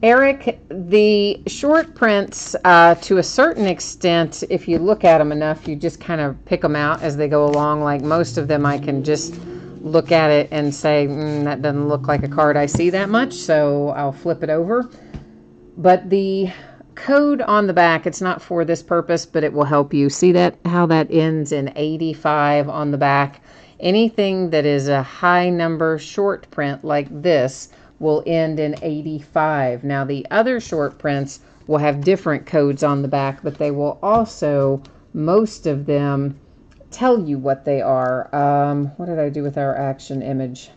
Eric, the short prints, to a certain extent, if you look at them enough, you just kind of pick them out as they go along. Like most of them, I can just look at it and say, that doesn't look like a card I see that much, so I'll flip it over. But the code on the back, it's not for this purpose, but it will help you. See that, how that ends in 85 on the back? Anything that is a high number short print like this will end in 85. Now the other short prints will have different codes on the back, but they will also, most of them, tell you what they are. What did I do with our action image?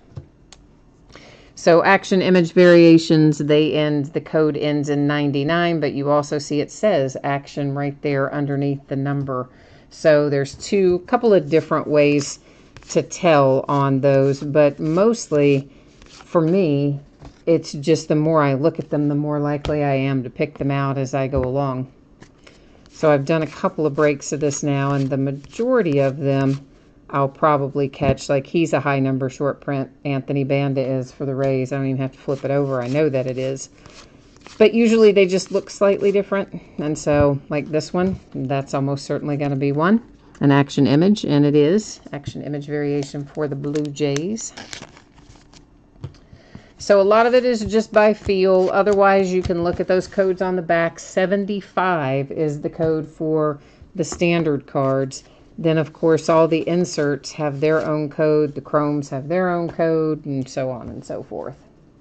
So action image variations, the code ends in 99, but you also see it says action right there underneath the number. So there's couple of different ways to tell on those, but mostly for me, it's just the more I look at them, the more likely I am to pick them out as I go along. So I've done a couple of breaks of this now, and the majority of them I'll probably catch. Like he's a high number short print. Anthony Banda is for the Rays. I don't even have to flip it over. I know that it is. But usually they just look slightly different. And so like this one, that's almost certainly going to be one. An action image, and it is. Action image variation for the Blue Jays. So a lot of it is just by feel. Otherwise, you can look at those codes on the back. 75 is the code for the standard cards. Then, of course, all the inserts have their own code. The chromes have their own code, and so on and so forth.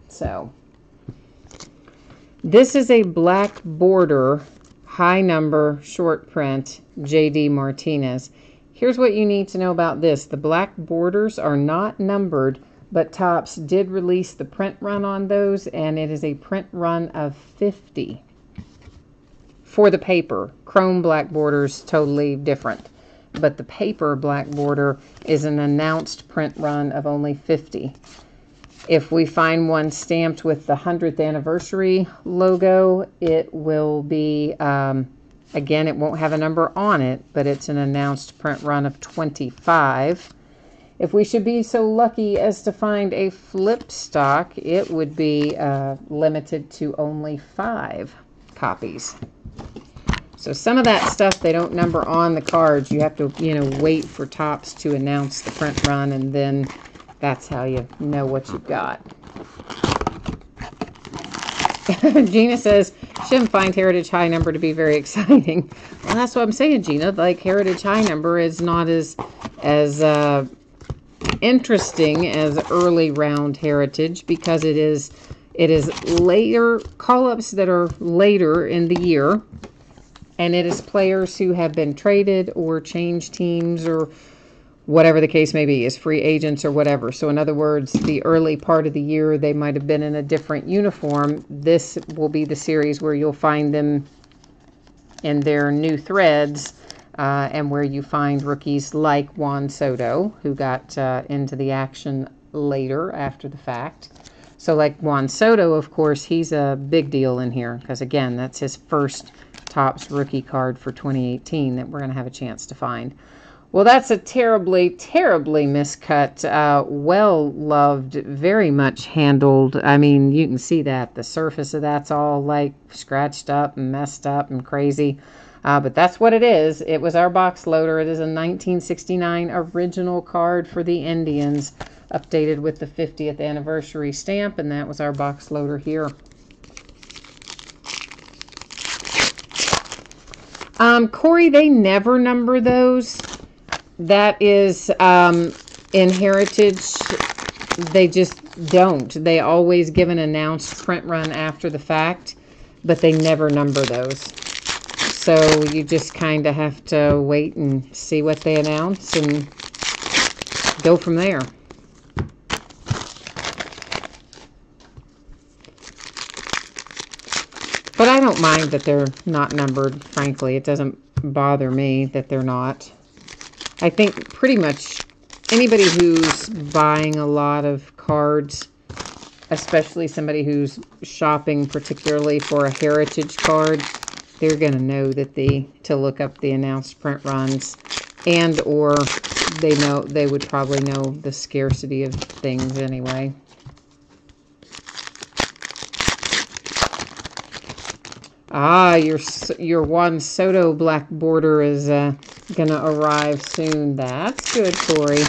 So this is a black border high number short print, J.D. Martinez. Here's what you need to know about this. The black borders are not numbered, but Topps did release the print run on those, and it is a print run of 50 for the paper. Chrome black borders, totally different. But the paper black border is an announced print run of only 50. If we find one stamped with the 100th anniversary logo, it will be, again, it won't have a number on it, but it's an announced print run of 25. If we should be so lucky as to find a flip stock, it would be limited to only 5 copies. So some of that stuff they don't number on the cards. You have to, wait for Topps to announce the print run, and then that's how you know what you've got. Gina says, shouldn't find Heritage High Number to be very exciting. Well, that's what I'm saying, Gina. Like, Heritage High Number is not as interesting as early round Heritage, because it is later call-ups that are later in the year, and it is players who have been traded or changed teams or whatever the case may be, as free agents or whatever. So in other words, the early part of the year, they might have been in a different uniform. This will be the series where you'll find them in their new threads, and where you find rookies like Juan Soto, who got into the action later after the fact. So like Juan Soto, of course, he's a big deal in here, because again, that's his first Topps rookie card for 2018 that we're going to have a chance to find. Well, that's a terribly, terribly miscut, well-loved, very much handled. I mean, you can see that. The surface of that's all, like, scratched up and messed up and crazy. But that's what it is. It was our box loader. It is a 1969 original card for the Indians, updated with the 50th anniversary stamp, and that was our box loader here. Corey, they never number those. That is, in Heritage, they just don't. They always give an announced print run after the fact, but they never number those. So you just kind of have to wait and see what they announce and go from there. But I don't mind that they're not numbered, frankly. It doesn't bother me that they're not. I think pretty much anybody who's buying a lot of cards, especially somebody who's shopping particularly for a Heritage card, they're going to know that to look up the announced print runs, and or they would probably know the scarcity of things anyway. Ah, your Juan Soto black border is going to arrive soon. That's good, Corey.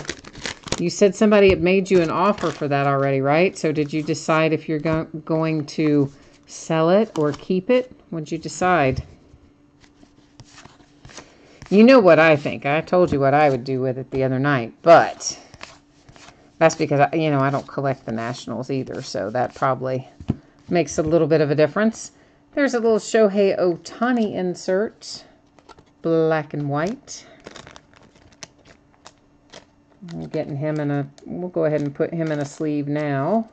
You said somebody had made you an offer for that already, right? So did you decide if you're going to sell it or keep it? What did you decide? You know what I think. I told you what I would do with it the other night, but that's because, I don't collect the Nationals either, so that probably makes a little bit of a difference. There's a little Shohei Ohtani insert, black and white. I'm getting him we'll go ahead and put him in a sleeve now.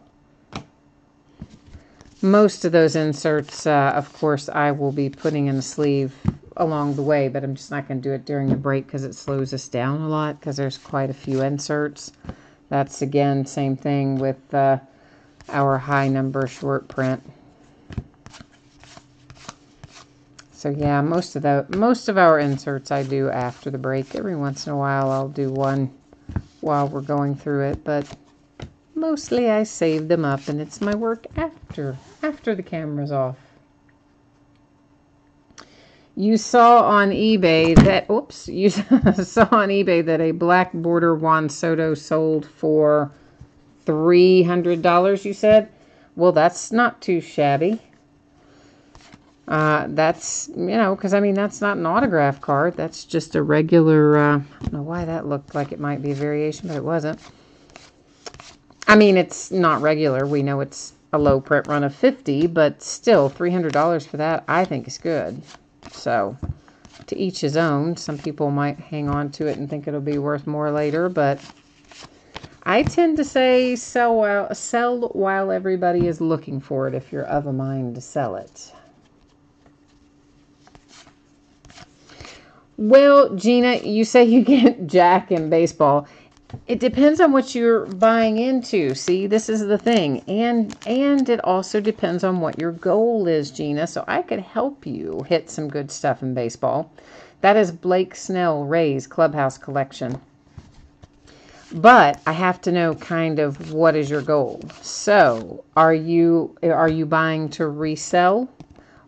Most of those inserts, of course, I will be putting in a sleeve along the way, but I'm just not going to do it during the break because it slows us down a lot, because there's quite a few inserts. That's, again, same thing with our high number short print. So yeah, most of our inserts I do after the break. Every once in a while I'll do one while we're going through it, but mostly I save them up, and it's my work after the camera's off. You saw on eBay that a black border Juan Soto sold for $300, you said? Well, that's not too shabby. That's, because that's not an autograph card. That's just a regular, I don't know why that looked like it might be a variation, but it wasn't. It's not regular. We know it's a low print run of 50, but still $300 for that, I think is good. So, to each his own. Some people might hang on to it and think it'll be worth more later, but I tend to say sell while everybody is looking for it if you're of a mind to sell it. Well, Gina, you say you get Jack in baseball. It depends on what you're buying into. See, this is the thing. And it also depends on what your goal is, Gina. So I could help you hit some good stuff in baseball. That is Blake Snell Ray's Clubhouse Collection. But I have to know kind of what is your goal. So are you buying to resell?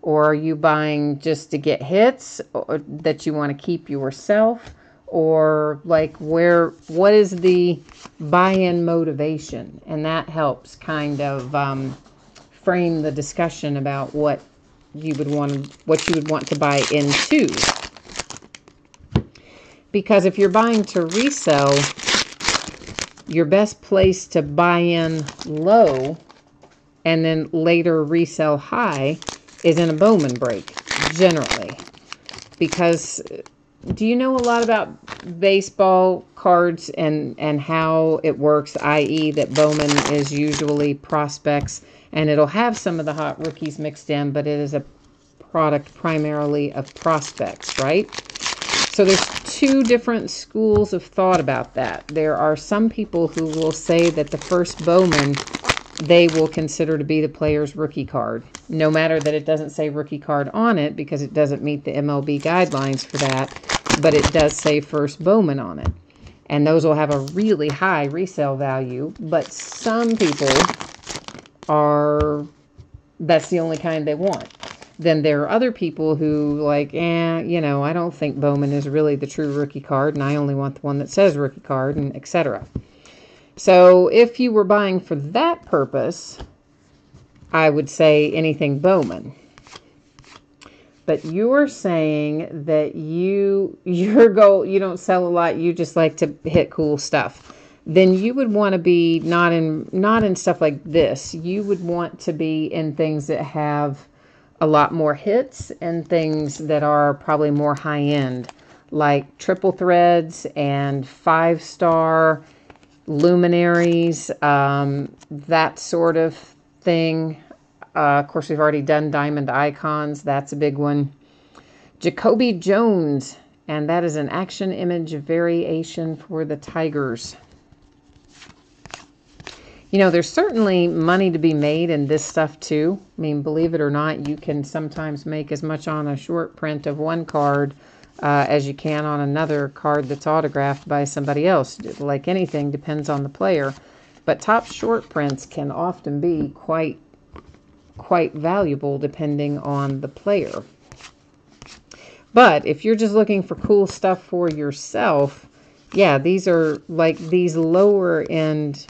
Or are you buying just to get hits that you want to keep yourself? Or like what is the buy-in motivation? And that helps kind of frame the discussion about what you would want to buy into. Because if you're buying to resell, your best place to buy in low and then later resell high is in a Bowman break, generally. Because do you know a lot about baseball cards and how it works, i.e. that Bowman is usually prospects, and it'll have some of the hot rookies mixed in, but it is a product primarily of prospects, right? So there's two different schools of thought about that. There are some people who will say that the first Bowman they will consider to be the player's rookie card, no matter that it doesn't say rookie card on it because it doesn't meet the MLB guidelines for that, but it does say first Bowman on it. And those will have a really high resale value, but some people that's the only kind they want. Then there are other people who like, I don't think Bowman is really the true rookie card, and I only want the one that says rookie card, and etc. So if you were buying for that purpose, I would say anything Bowman. But you're saying that your goal, you don't sell a lot, you just like to hit cool stuff. Then you would want to be not in stuff like this. You would want to be in things that have a lot more hits and things that are probably more high end, like triple threads and 5-star luminaries, that sort of thing. Of course, we've already done diamond icons. That's a big one. Jacoby Jones, and that is an action image variation for the Tigers. There's certainly money to be made in this stuff too. I mean, believe it or not, you can sometimes make as much on a short print of one card as you can on another card that's autographed by somebody else. Like anything, depends on the player. But top short prints can often be quite valuable depending on the player. But if you're just looking for cool stuff for yourself, yeah, these are like these lower end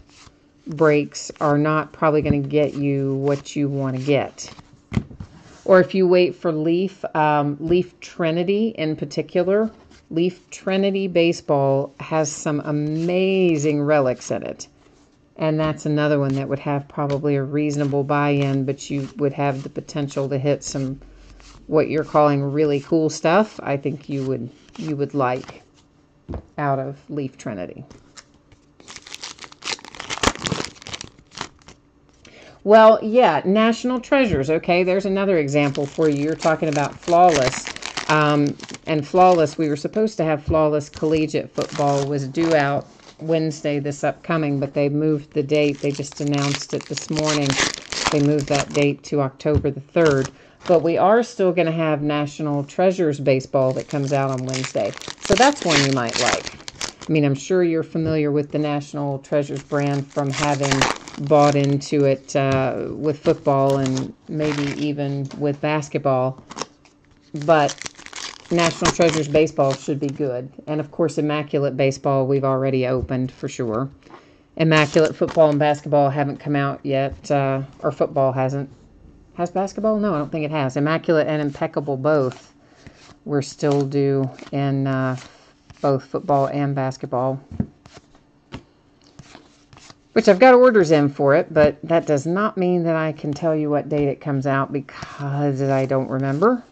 breaks are not probably going to get you what you want to get. Or if you wait for Leaf Trinity in particular, Leaf Trinity Baseball has some amazing relics in it. And that's another one that would have probably a reasonable buy-in, but you would have the potential to hit some, what you're calling really cool stuff. I think you would like out of Leaf Trinity. Well, yeah, National Treasures. Okay, there's another example for you. You're talking about Flawless. And Flawless, we were supposed to have Flawless Collegiate Football was due out Wednesday this upcoming, but they moved the date. They just announced it this morning. They moved that date to October the 3rd. But we are still going to have National Treasures Baseball that comes out on Wednesday. So that's one you might like. I mean, I'm sure you're familiar with the National Treasures brand from having bought into it with football and maybe even with basketball. But National Treasures Baseball should be good. And of course, Immaculate Baseball we've already opened for sure. Immaculate Football and Basketball haven't come out yet, or football hasn't. Has basketball? No, I don't think it has. Immaculate and Impeccable both. We're still due in both football and basketball. Which I've got orders in for it, but that does not mean that I can tell you what date it comes out because I don't remember.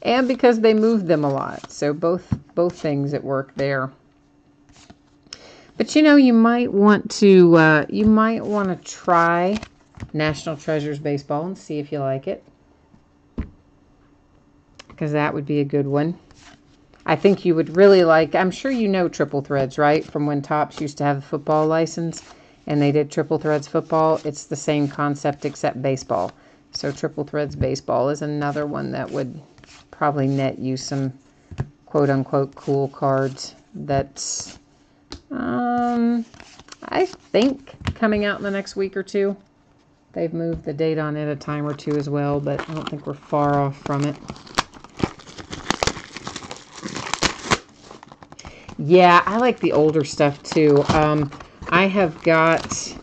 and because they moved them a lot. So both things at work there. But you know, you might want to try National Treasures Baseball and see if you like it, because that would be a good one. I think you would really like, I'm sure you know Triple Threads, right? From when Topps used to have a football license and they did Triple Threads football. It's the same concept except baseball. So Triple Threads Baseball is another one that would probably net you some quote-unquote cool cards that's, I think, coming out in the next week or two. They've moved the date on it a time or two as well, but I don't think we're far off from it. Yeah, I like the older stuff too. I've got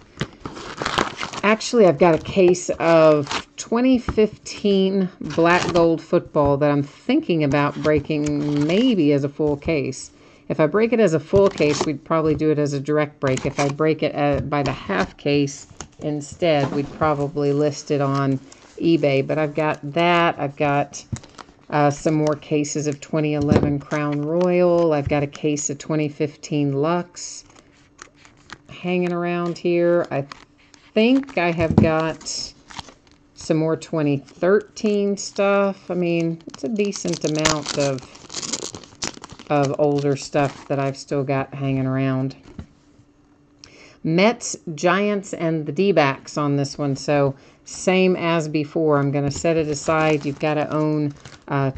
a case of 2015 black gold football that I'm thinking about breaking maybe as a full case. If I break it as a full case, we'd probably do it as a direct break. If I break it by the half case instead, we'd probably list it on eBay. But I've got that. I've got some more cases of 2011 Crown Royal. I've got a case of 2015 Lux hanging around here. I think I have got some more 2013 stuff. I mean, it's a decent amount of older stuff that I've still got hanging around. Mets, Giants, and the D-backs on this one. So same as before. I'm going to set it aside. You've got to own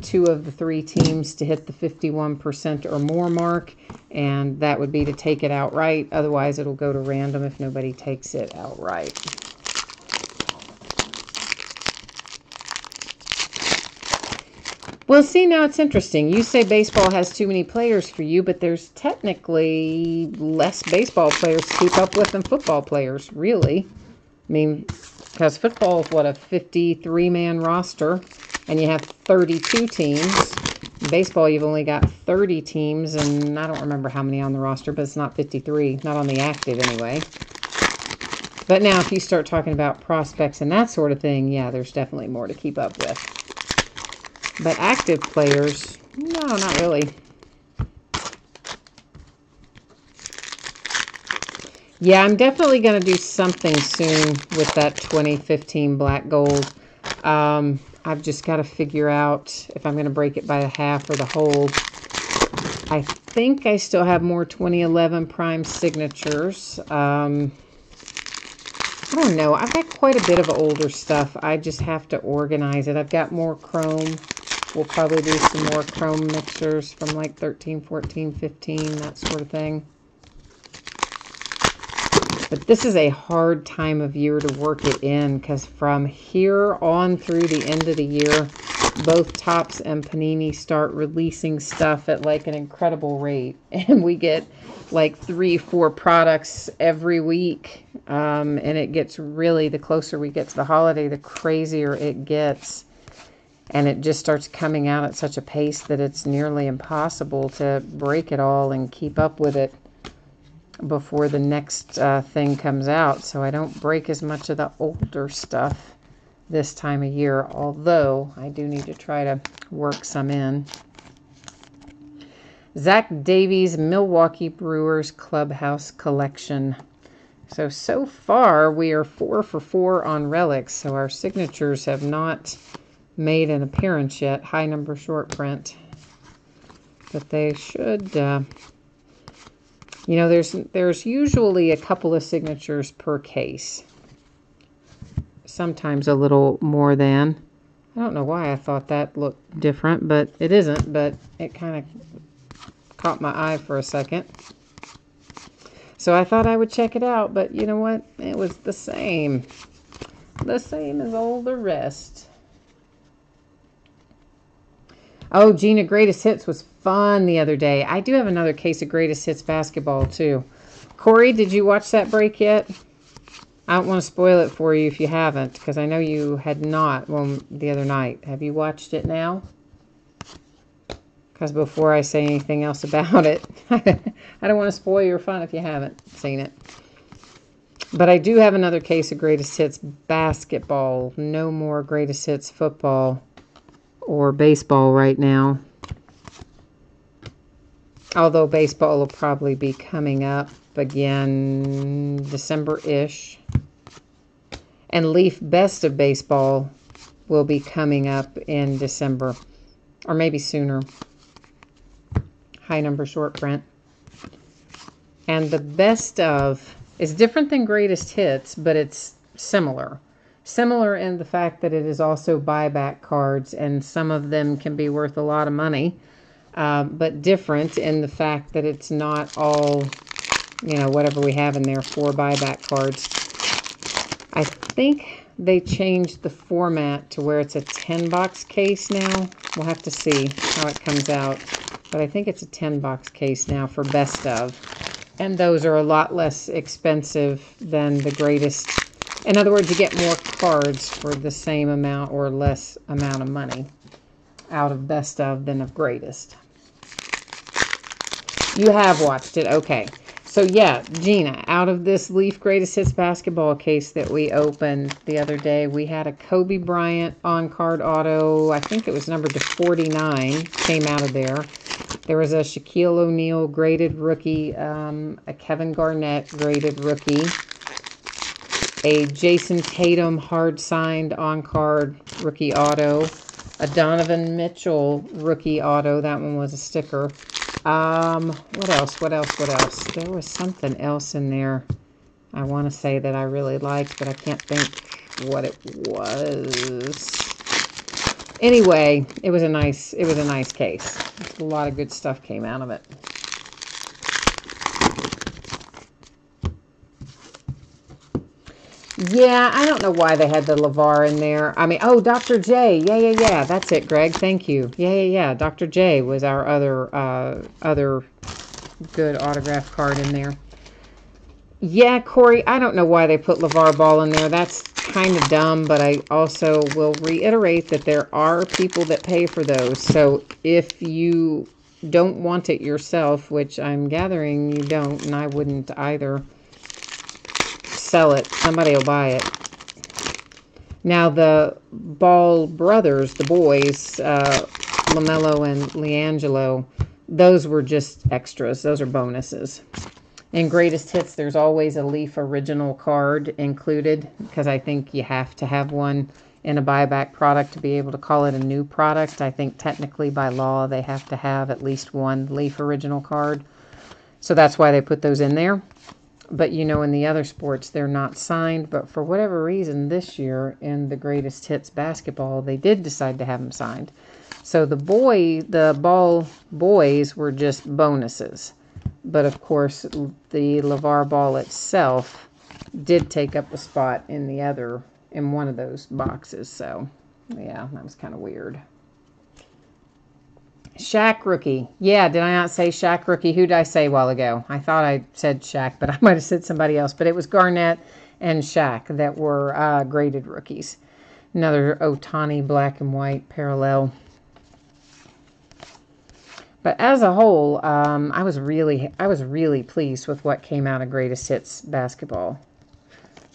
2 of the 3 teams to hit the 51% or more mark. And that would be to take it outright. Otherwise, it'll go to random if nobody takes it outright. Well, see, now it's interesting. You say baseball has too many players for you, but there's technically less baseball players to keep up with than football players, really. I mean, because football is, what, a 53-man roster, and you have 32 teams. Baseball, you've only got 30 teams, and I don't remember how many on the roster, but it's not 53, not on the active anyway. But now, if you start talking about prospects and that sort of thing, yeah, there's definitely more to keep up with. But active players, no, not really. Yeah, I'm definitely going to do something soon with that 2015 black gold. I've just got to figure out if I'm going to break it by the half or the whole. I think I still have more 2011 prime signatures. I don't know. I've got quite a bit of older stuff. I just have to organize it. I've got more chrome. We'll probably do some more chrome mixers from like 13, 14, 15, that sort of thing. But this is a hard time of year to work it in, because from here on through the end of the year, both Topps and Panini start releasing stuff at like an incredible rate. And we get like 3-4 products every week. And it gets really, the closer we get to the holiday, the crazier it gets. And it just starts coming out at such a pace that it's nearly impossible to break it all and keep up with it before the next thing comes out. So I don't break as much of the older stuff this time of year, although I do need to try to work some in. Zach Davies Milwaukee Brewers Clubhouse Collection. So far we are 4 for 4 on relics, so our signatures have not made an appearance yet. High number short print, but they should. You know, there's usually a couple of signatures per case. Sometimes a little more than. I don't know why I thought that looked different, but it isn't. But it kind of caught my eye for a second. So I thought I would check it out, but you know what? It was the same. The same as all the rest. Oh, Gina Greatest Hits was fun the other day. I do have another case of Greatest Hits basketball, too. Corey, did you watch that break yet? I don't want to spoil it for you if you haven't, because I know you had not the other night. Have you watched it now? Because before I say anything else about it, I don't want to spoil your fun if you haven't seen it. But I do have another case of Greatest Hits basketball. No more Greatest Hits football. or baseball right now. Although baseball will probably be coming up again December-ish. And Leaf Best of Baseball will be coming up in December. Or maybe sooner. High number short print. And the Best of is different than Greatest Hits, but it's similar. Similar in the fact that it is also buyback cards, and some of them can be worth a lot of money. But different in the fact that it's not all, you know, whatever we have in there, 4 buyback cards. I think they changed the format to where it's a 10-box case now. We'll have to see how it comes out. But I think it's a 10-box case now for Best of. And those are a lot less expensive than the Greatest. In other words, you get more cards for the same amount or less amount of money out of Best of than of Greatest. You have watched it. Okay. So, yeah, Gina, out of this Leaf Greatest Hits basketball case that we opened the other day, we had a Kobe Bryant on-card auto. I think it was numbered to 49, came out of there. There was a Shaquille O'Neal graded rookie, a Kevin Garnett graded rookie, a Jason Tatum hard-signed on-card rookie auto, a Donovan Mitchell rookie auto. That one was a sticker. What else? There was something else in there I want to say that I really liked, but I can't think what it was. Anyway, it was a nice case. A lot of good stuff came out of it. Yeah, I don't know why they had the LeVar in there. I mean, oh, Dr. J. Yeah. That's it, Greg. Thank you. Yeah. Dr. J was our other good autograph card in there. Yeah, Corey, I don't know why they put LeVar Ball in there. That's kind of dumb, but I also will reiterate that there are people that pay for those. So if you don't want it yourself, which I'm gathering you don't, and I wouldn't either, sell it. Somebody will buy it. Now, the Ball brothers, the boys, LaMelo and LiAngelo, those were just extras. Those are bonuses. In Greatest Hits, there's always a Leaf original card included, because I think you have to have one in a buyback product to be able to call it a new product. I think technically by law they have to have at least one Leaf original card. So that's why they put those in there. But, you know, in the other sports, they're not signed. But for whatever reason, this year in the Greatest Hits basketball, they did decide to have them signed. So the Ball boys were just bonuses. But, of course, the LeVar Ball itself did take up a spot in one of those boxes. So, yeah, that was kind of weird. Shaq rookie. Yeah, did I not say Shaq rookie? Who did I say a while ago? I thought I said Shaq, but I might have said somebody else. But it was Garnett and Shaq that were graded rookies. Another Ohtani black and white parallel. But as a whole, I was really pleased with what came out of Greatest Hits basketball.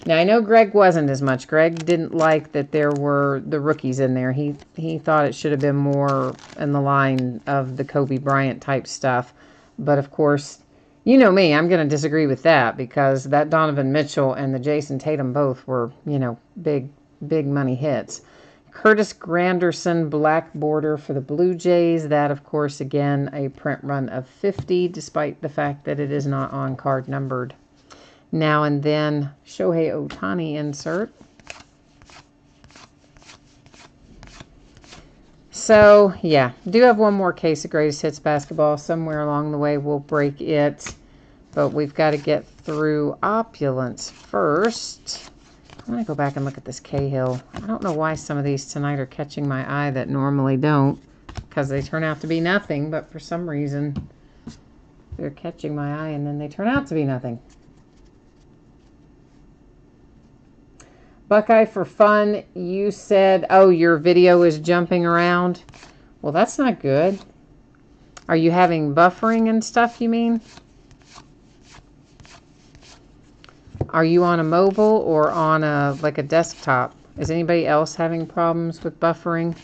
Now, I know Greg wasn't as much. Greg didn't like that there were the rookies in there. He thought it should have been more in the line of the Kobe Bryant type stuff. But, of course, you know me. I'm going to disagree with that because that Donovan Mitchell and the Jason Tatum both were, you know, big money hits. Curtis Granderson black border for the Blue Jays. That, of course, again, a print run of 50, despite the fact that it is not on card numbered. Now and then, Shohei Ohtani insert. So, yeah, do have one more case of Greatest Hits basketball. Somewhere along the way, we'll break it. But we've got to get through Opulence first. I'm going to go back and look at this Cahill. I don't know why some of these tonight are catching my eye that normally don't. Because they turn out to be nothing. But for some reason, they're catching my eye and then they turn out to be nothing. Buckeye for Fun, you said, oh, your video is jumping around. Well, that's not good. Are you having buffering and stuff, you mean? Are you on a mobile or on like a desktop? Is anybody else having problems with buffering?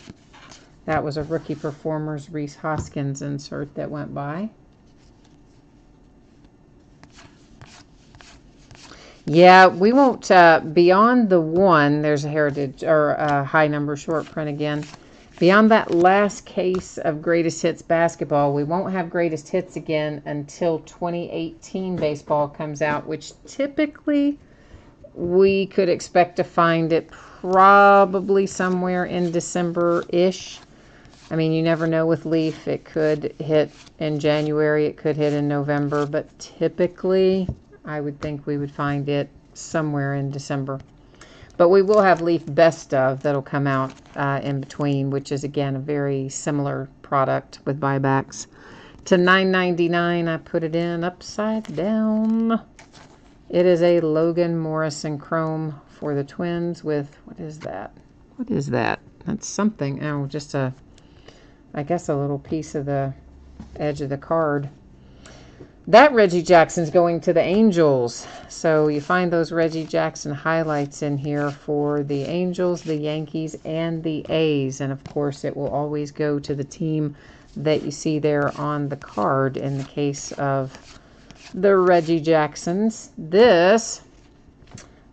That was a Rookie Performers Rhys Hoskins insert that went by. Yeah, we won't, beyond the one, there's a Heritage, or a high number short print again. Beyond that last case of Greatest Hits basketball, we won't have Greatest Hits again until 2018 baseball comes out, which typically we could expect to find it probably somewhere in December-ish. I mean, you never know with Leaf. It could hit in January, it could hit in November, but typically I would think we would find it somewhere in December. But we will have Leaf Best Of that'll come out in between, which is, again, a very similar product with buybacks. To $9.99, I put it in upside down. It is a Logan Morrison Chrome for the Twins with, what is that? What is that? That's something. Oh, just a, I guess a little piece of the edge of the card. That Reggie Jackson's going to the Angels. So you find those Reggie Jackson highlights in here for the Angels, the Yankees, and the A's. And, of course, it will always go to the team that you see there on the card in the case of the Reggie Jacksons. This,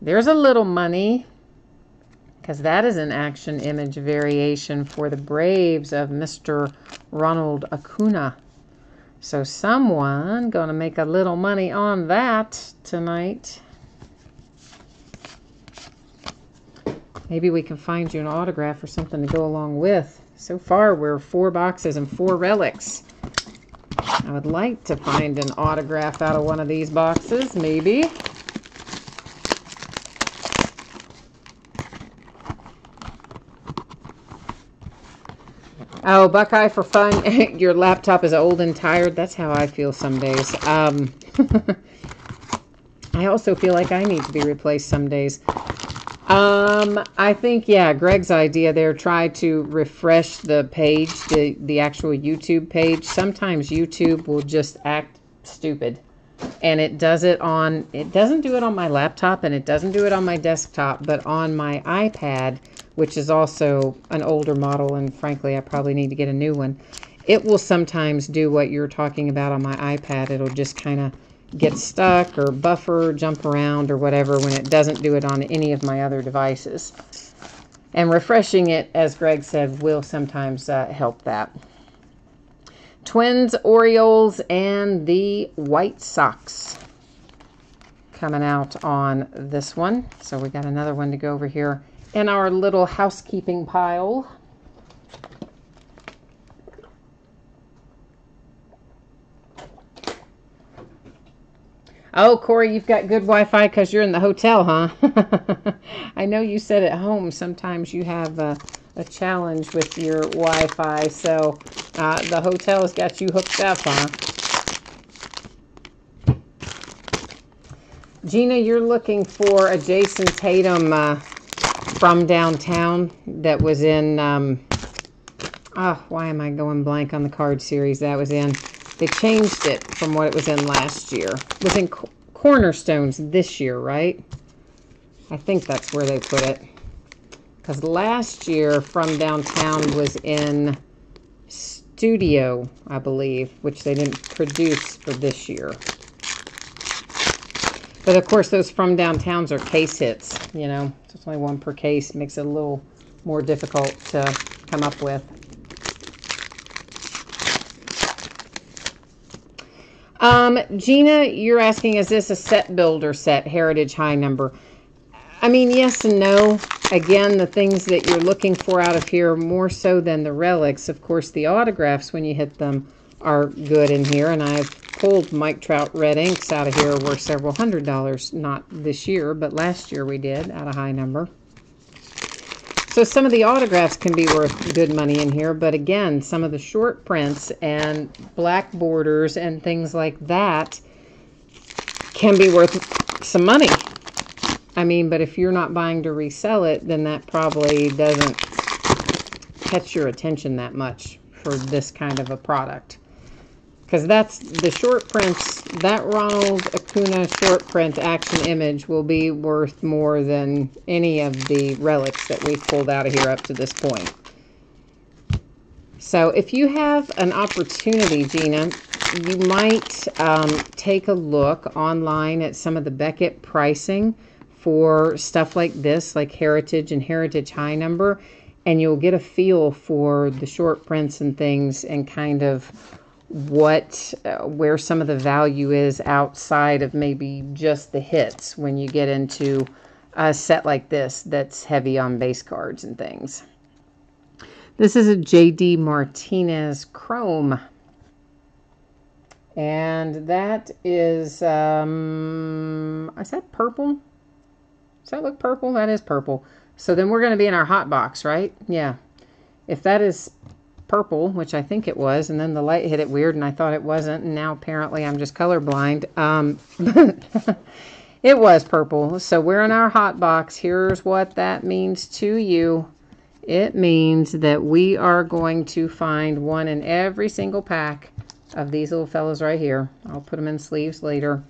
there's a little money, because that is an action image variation for the Braves of Mr. Ronald Acuna. So someone going to make a little money on that tonight. Maybe we can find you an autograph or something to go along with. So far, we're 4 boxes and 4 relics. I would like to find an autograph out of one of these boxes, maybe. Oh, Buckeye for fun. Your laptop is old and tired. That's how I feel some days. I also feel like I need to be replaced some days. I think, yeah, Greg's idea there, try to refresh the page, the actual YouTube page. Sometimes YouTube will just act stupid. And it doesn't do it on my laptop, and it doesn't do it on my desktop, but on my iPad, which is also an older model, and frankly, I probably need to get a new one. It will sometimes do what you're talking about on my iPad. It'll just kind of get stuck or buffer, jump around or whatever when it doesn't do it on any of my other devices. And refreshing it, as Greg said, will sometimes help that. Twins, Orioles, and the White Sox coming out on this one. So we got another one to go over here in our little housekeeping pile. Oh, Corey, you've got good Wi-Fi because you're in the hotel, huh? I know you said at home sometimes you have a challenge with your Wi-Fi, so the hotel has got you hooked up, huh? Gina, you're looking for a Jason Tatum from downtown that was in, why am I going blank on the card series that was in? They changed it from what it was in last year. It was in Cornerstones this year, right? I think that's where they put it. Because last year, From Downtown was in Studio, I believe, which they didn't produce for this year. But, of course, those From Downtowns are case hits, you know. So it's only one per case. Makes it a little more difficult to come up with. Gina, you're asking, is this a set builder set, Heritage High number? I mean, yes and no. Again, the things that you're looking for out of here, more so than the relics. Of course, the autographs, when you hit them, are good in here. And I've pulled Mike Trout red inks out of here worth several $100s. Not this year, but last year we did at a high number. So some of the autographs can be worth good money in here, but again, some of the short prints and black borders and things like that can be worth some money. I mean, but if you're not buying to resell it, then that probably doesn't catch your attention that much for this kind of a product. Because that's the short prints, that Ronald Acuna short print action image will be worth more than any of the relics that we've pulled out of here up to this point. So if you have an opportunity, Gina, you might take a look online at some of the Beckett pricing for stuff like this, like Heritage and Heritage High Number, and you'll get a feel for the short prints and things and kind of where some of the value is outside of maybe just the hits when you get into a set like this that's heavy on base cards and things. This is a J.D. Martinez Chrome. And that is that purple? Does that look purple? That is purple. So then we're going to be in our hot box, right? Yeah. If that is purple, which I think it was, and then the light hit it weird and I thought it wasn't, and now apparently I'm just colorblind. It was purple. So we're in our hot box. Here's what that means to you. It means that we are going to find one in every single pack of these little fellows right here. I'll put them in sleeves later.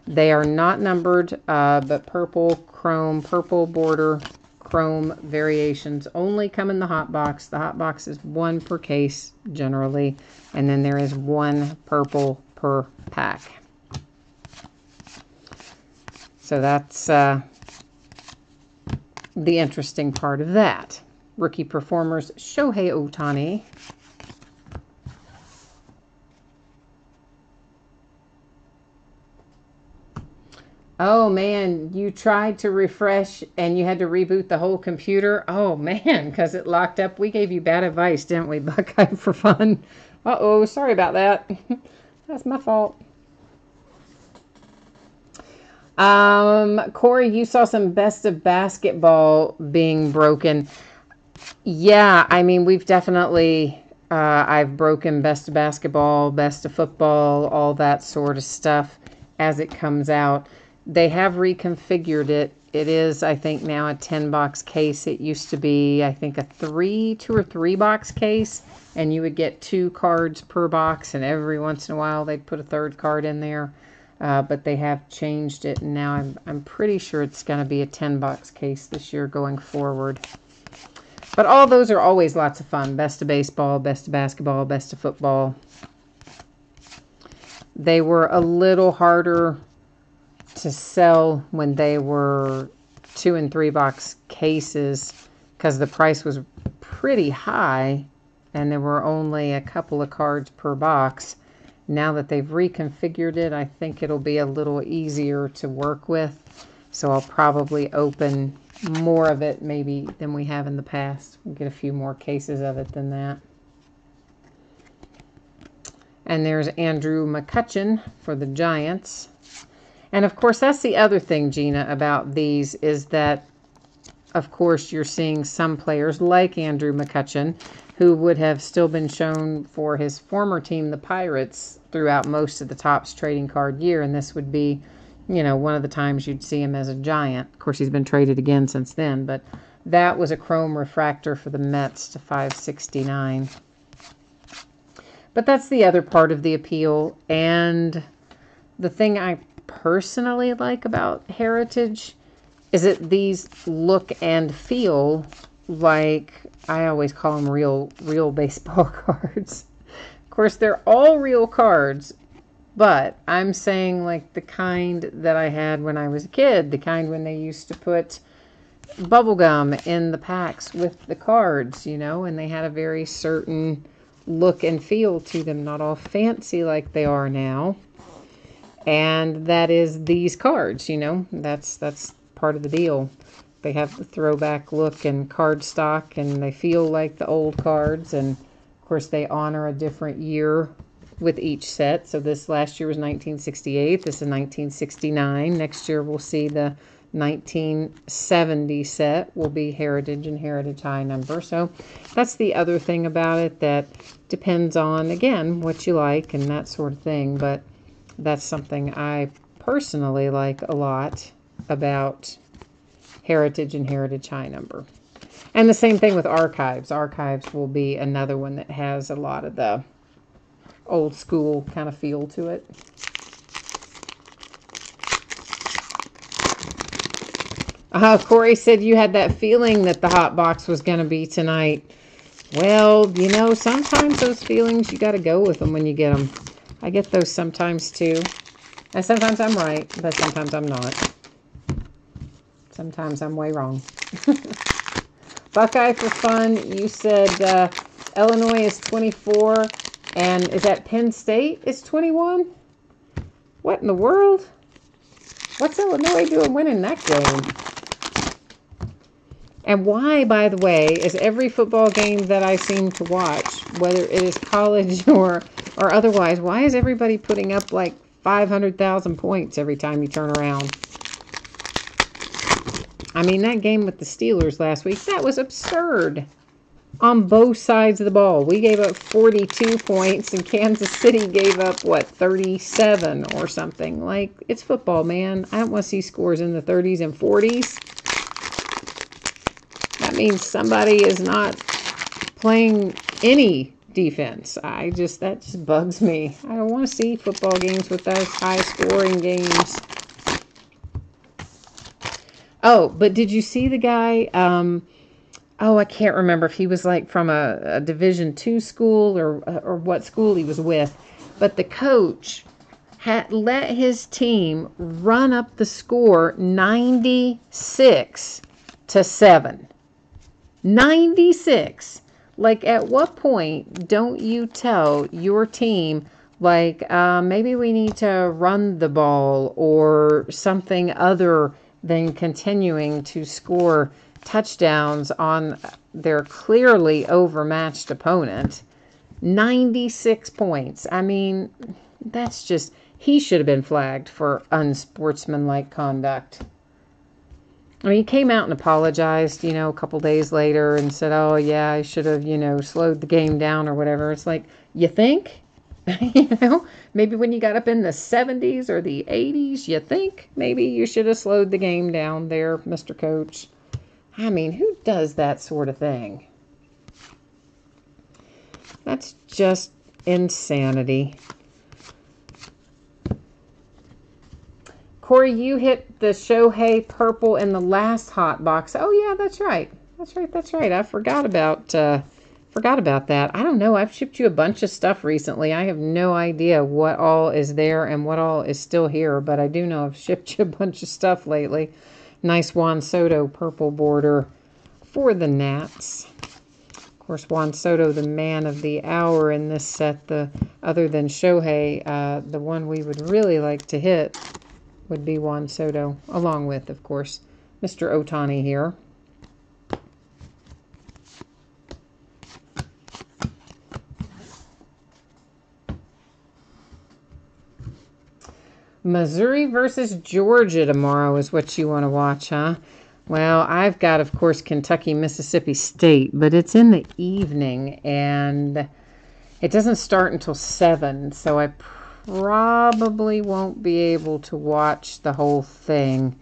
They are not numbered, but purple, chrome, purple border, chrome variations only come in the hot box. The hot box is one per case generally, and then there is one purple per pack. So that's the interesting part of that. Rookie performers, Shohei Ohtani. Oh man, you tried to refresh and you had to reboot the whole computer? Oh man, because it locked up. We gave you bad advice, didn't we, Buckeye, for fun? Uh-oh, sorry about that. That's my fault. Corey, you saw some Best of Basketball being broken. Yeah, I mean, we've definitely, I've broken Best of Basketball, Best of Football, all that sort of stuff as it comes out. They have reconfigured it. It is, I think, now a 10-box case. It used to be, I think, a 2 or 3 box case, and you would get 2 cards per box, and every once in a while they'd put a 3rd card in there. But they have changed it, and now I'm pretty sure it's going to be a 10-box case this year going forward. But all those are always lots of fun. Best of Baseball, Best of Basketball, Best of Football. They were a little harder to sell when they were 2 and 3 box cases because the price was pretty high and there were only a couple of cards per box. Now that they've reconfigured it, I think it'll be a little easier to work with. So I'll probably open more of it maybe than we have in the past. We'll get a few more cases of it than that. And there's Andrew McCutchen for the Giants. And of course, that's the other thing, Gina, about these is that, of course, you're seeing some players like Andrew McCutchen who would have still been shown for his former team, the Pirates, throughout most of the Topps trading card year. And this would be, you know, one of the times you'd see him as a Giant. Of course, he's been traded again since then. But that was a chrome refractor for the Mets to 569. But that's the other part of the appeal. And the thing I personally like about Heritage is that these look and feel like, I always call them real baseball cards. Of course, they're all real cards, but I'm saying like the kind that I had when I was a kid, the kind when they used to put bubble gum in the packs with the cards, you know, and they had a very certain look and feel to them, not all fancy like they are now. And that is these cards, you know, that's part of the deal. They have the throwback look and card stock, and they feel like the old cards. And of course, they honor a different year with each set. So this last year was 1968. This is 1969. Next year, we'll see the 1970 set will be Heritage and Heritage High Number. So that's the other thing about it that depends on, again, what you like and that sort of thing. But that's something I personally like a lot about Heritage and Heritage High Number. And the same thing with Archives. Archives will be another one that has a lot of the old school kind of feel to it. Corey said you had that feeling that the hot box was going to be tonight. Well, you know, sometimes those feelings, you got to go with them when you get them. I get those sometimes too. And sometimes I'm right, but sometimes I'm not. Sometimes I'm way wrong. Buckeye for fun, you said Illinois is 24, and is that Penn State is 21? What in the world? What's Illinois doing winning that game? And why, by the way, is every football game that I seem to watch, whether it is college or otherwise, why is everybody putting up like 500,000 points every time you turn around? I mean, that game with the Steelers last week, that was absurd on both sides of the ball. We gave up 42 points, and Kansas City gave up, what, 37 or something. Like, it's football, man. I don't want to see scores in the 30s and 40s. That means somebody is not playing any defense. That just bugs me. I don't want to see football games with those high-scoring games. Oh, but did you see the guy? I can't remember if he was like from a Division II school or what school he was with. But the coach had let his team run up the score 96-7. 96. Like, at what point don't you tell your team, like, maybe we need to run the ball or something other than continuing to score touchdowns on their clearly overmatched opponent? 96 points. I mean, that's just, he should have been flagged for unsportsmanlike conduct. I mean, he came out and apologized, a couple days later and said, oh, yeah, I should have, slowed the game down or whatever. It's like, you think? Maybe when you got up in the 70s or the 80s, you think maybe you should have slowed the game down there, Mr. Coach. I mean, who does that sort of thing? That's just insanity. Corey, you hit the Shohei purple in the last hot box. Oh, yeah, that's right. That's right. I forgot about that. I don't know. I've shipped you a bunch of stuff recently. I have no idea what all is there and what all is still here, but I do know I've shipped you a bunch of stuff lately. Nice Juan Soto purple border for the Nats. Of course, Juan Soto, the man of the hour in this set. Other than Shohei, the one we would really like to hit would be Juan Soto, along with, of course, Mr. Ohtani here. Missouri versus Georgia tomorrow is what you want to watch, huh? Well, I've got, of course, Kentucky, Mississippi State, but it's in the evening, and it doesn't start until 7, so I probably won't be able to watch the whole thing.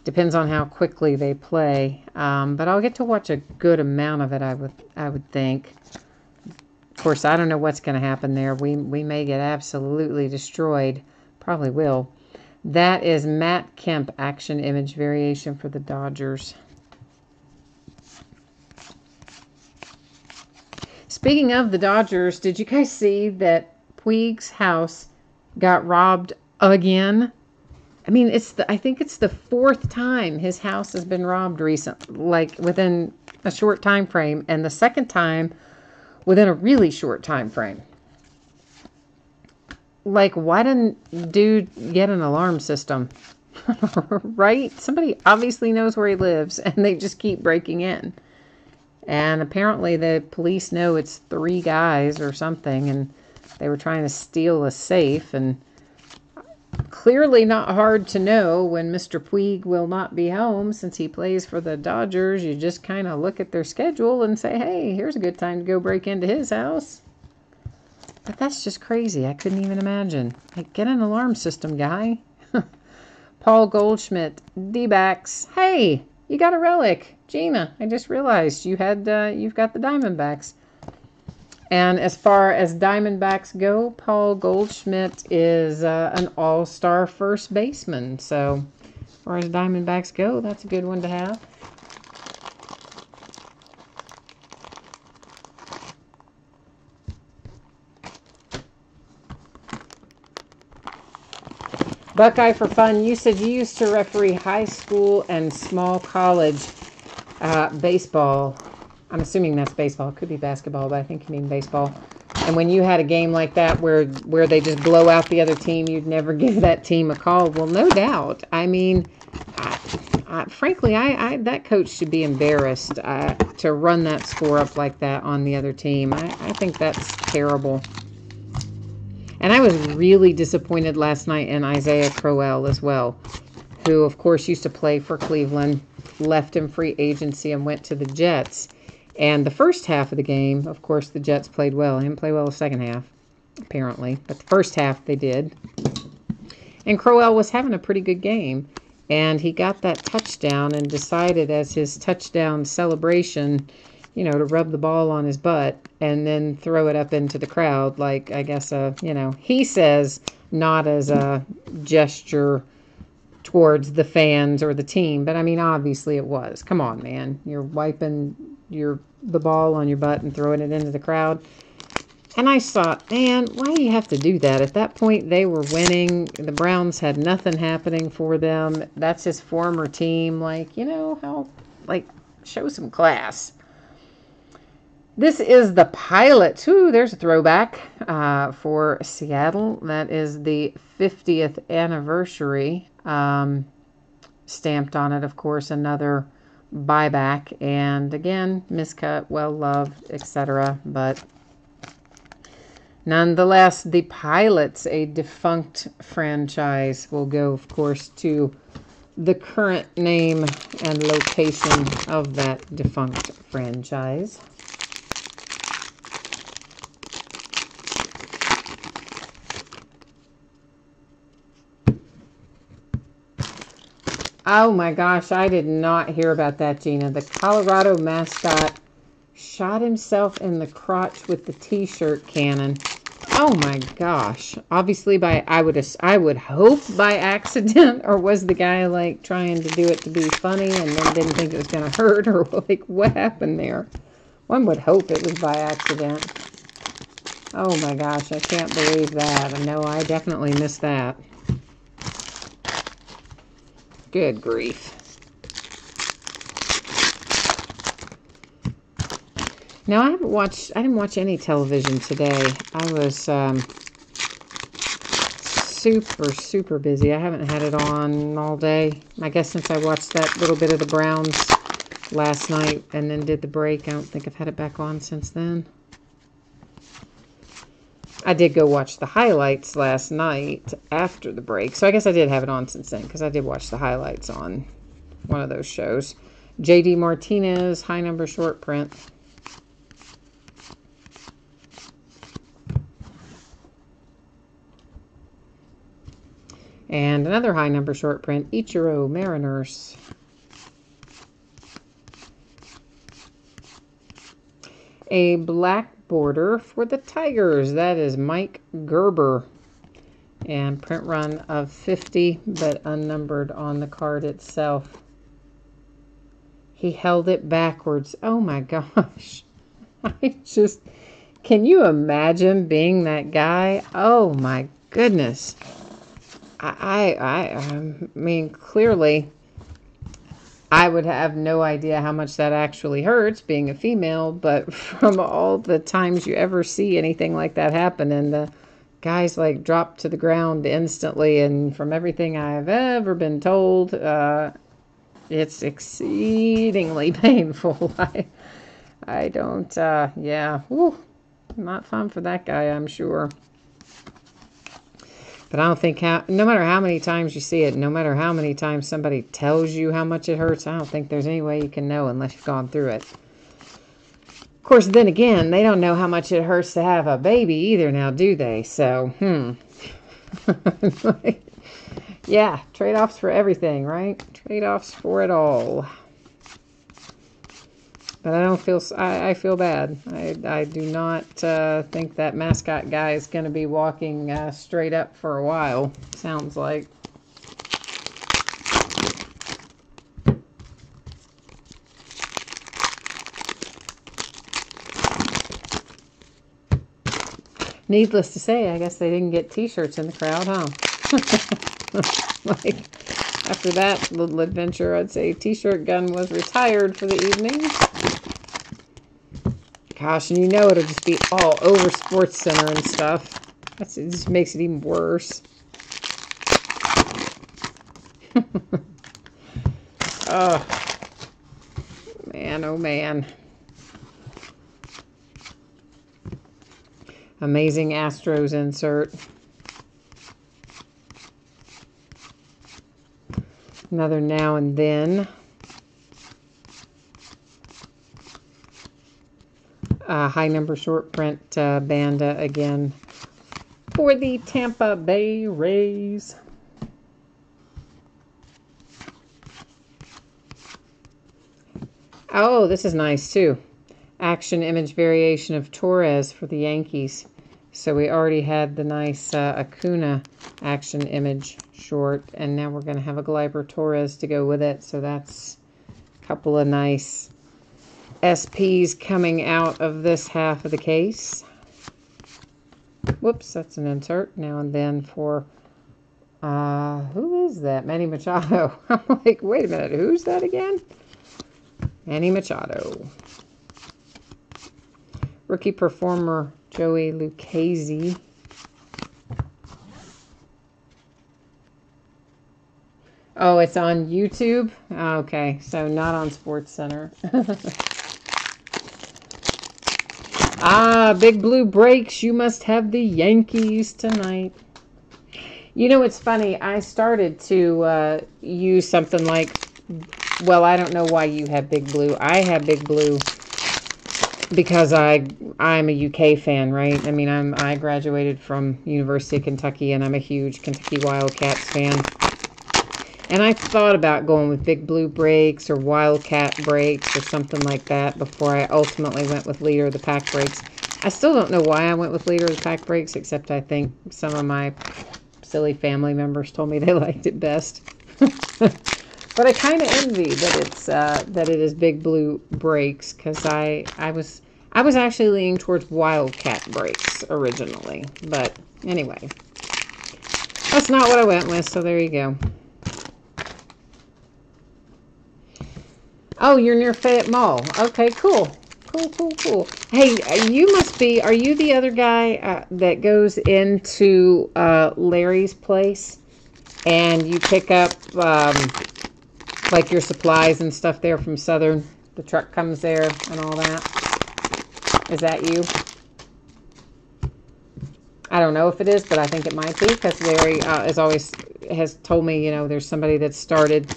Depends on how quickly they play, but I'll get to watch a good amount of it, I would think. Of course, I don't know what's going to happen there. We may get absolutely destroyed. Probably will. That is Matt Kemp action image variation for the Dodgers. Speaking of the Dodgers, did you guys see that Puig's house got robbed again? I mean, I think it's the 4th time his house has been robbed recently, like within a short time frame, and the 2nd time within a really short time frame. Like, why didn't dude get an alarm system? Right? Somebody obviously knows where he lives, and they just keep breaking in. And apparently the police know it's 3 guys or something, and they were trying to steal a safe. And clearly not hard to know when Mr. Puig will not be home, since he plays for the Dodgers. You just kind of look at their schedule and say, hey, here's a good time to go break into his house. But that's just crazy. I couldn't even imagine. Like, get an alarm system, guy. Paul Goldschmidt, D-backs. Hey, you got a relic. Gina, I just realized you've got the Diamondbacks. And as far as Diamondbacks go, Paul Goldschmidt is an all-star first baseman. So as far as Diamondbacks go, that's a good one to have. Buckeye for fun. You said you used to referee high school and small college baseball. I'm assuming that's baseball. It could be basketball, but I think you mean baseball. And when you had a game like that where they just blow out the other team, you'd never give that team a call. Well, no doubt. I mean, frankly, that coach should be embarrassed to run that score up like that on the other team. I think that's terrible. And I was really disappointed last night in Isaiah Crowell as well, who, of course, used to play for Cleveland, left in free agency and went to the Jets. And the first half of the game, of course, the Jets played well. They didn't play well the second half, apparently. But the first half, they did. And Crowell was having a pretty good game. And he got that touchdown and decided as his touchdown celebration, you know, to rub the ball on his butt and then throw it up into the crowd. Like, I guess, you know, he says not as a gesture towards the fans or the team. But, I mean, obviously it was. Come on, man. You're wiping the ball on your butt and throwing it into the crowd. And I thought, man, why do you have to do that? At that point, they were winning. The Browns had nothing happening for them. That's his former team. Like, you know, how, like, show some class. This is the pilot. Ooh, there's a throwback for Seattle. That is the 50th anniversary. Stamped on it, of course, another buyback, and again, miscut, well loved, etc. But nonetheless, the Pilots, a defunct franchise, will go, of course, to the current name and location of that defunct franchise. Oh my gosh, I did not hear about that, Gina. The Colorado mascot shot himself in the crotch with the t-shirt cannon. Oh my gosh. Obviously I would hope by accident, or was the guy like trying to do it to be funny and then didn't think it was going to hurt, or like what happened there? One would hope it was by accident. Oh my gosh, I can't believe that. No, I definitely missed that. Good grief. Now, I didn't watch any television today. I was super busy. I haven't had it on all day. I guess since I watched that little bit of the Browns last night and then did the break, I don't think I've had it back on since then. I did go watch the highlights last night after the break. So I guess I did have it on since then because I did watch the highlights on one of those shows. J.D. Martinez, high number short print. And another high number short print, Ichiro Mariners. A black border for the Tigers. That is Mike Gerber. And print run of 50, but unnumbered on the card itself. He held it backwards. Oh my gosh. Can you imagine being that guy? Oh my goodness. I mean, clearly, I would have no idea how much that actually hurts being a female, but from all the times you ever see anything like that happen, and the guys like drop to the ground instantly, and from everything I've ever been told, it's exceedingly painful. I don't, yeah, whew, not fun for that guy, I'm sure. But I don't think no matter how many times you see it, no matter how many times somebody tells you how much it hurts, I don't think there's any way you can know unless you've gone through it. Of course, then again, they don't know how much it hurts to have a baby either now, do they? So, yeah, trade-offs for everything, right? Trade-offs for it all. But I feel bad. I do not think that mascot guy is going to be walking straight up for a while, sounds like. Needless to say, I guess they didn't get t-shirts in the crowd, huh? Like, after that little adventure, I'd say T-shirt gun was retired for the evening. Gosh, and you know it'll just be all over Sports Center and stuff. It just makes it even worse. Oh, man, oh man. Amazing Astros insert. Another Now and Then. High number short print Banda again for the Tampa Bay Rays. Oh, this is nice too. Action image variation of Torres for the Yankees. So we already had the nice Acuna action image short, and now we're going to have a Gleyber Torres to go with it. So that's a couple of nice SPs coming out of this half of the case. Whoops, that's an insert. Now and Then for, who is that? Manny Machado. I'm like, wait a minute, who's that again? Manny Machado. Rookie performer Joey Lucchesi. Oh, it's on YouTube? Okay, so not on Sports Center. Big Blue breaks. You must have the Yankees tonight. You know, it's funny. I started to use something like, well, I don't know why you have Big Blue. I have Big Blue because I'm a UK fan, right? I mean, I graduated from University of Kentucky, and I'm a huge Kentucky Wildcats fan. And I thought about going with Big Blue breaks or Wildcat breaks or something like that before I ultimately went with Leader of the Pack breaks. I still don't know why I went with Leader of the Pack breaks, except I think some of my silly family members told me they liked it best. But I kind of envy that it is Big Blue breaks, because I was actually leaning towards Wildcat breaks originally. But anyway, that's not what I went with, so there you go. Oh, you're near Fayette Mall. Okay, cool. Cool. Hey, are you the other guy that goes into Larry's place and you pick up like your supplies and stuff there from Southern? The truck comes there and all that. Is that you? I don't know if it is, but I think it might be, because Larry has told me, you know, there's somebody that started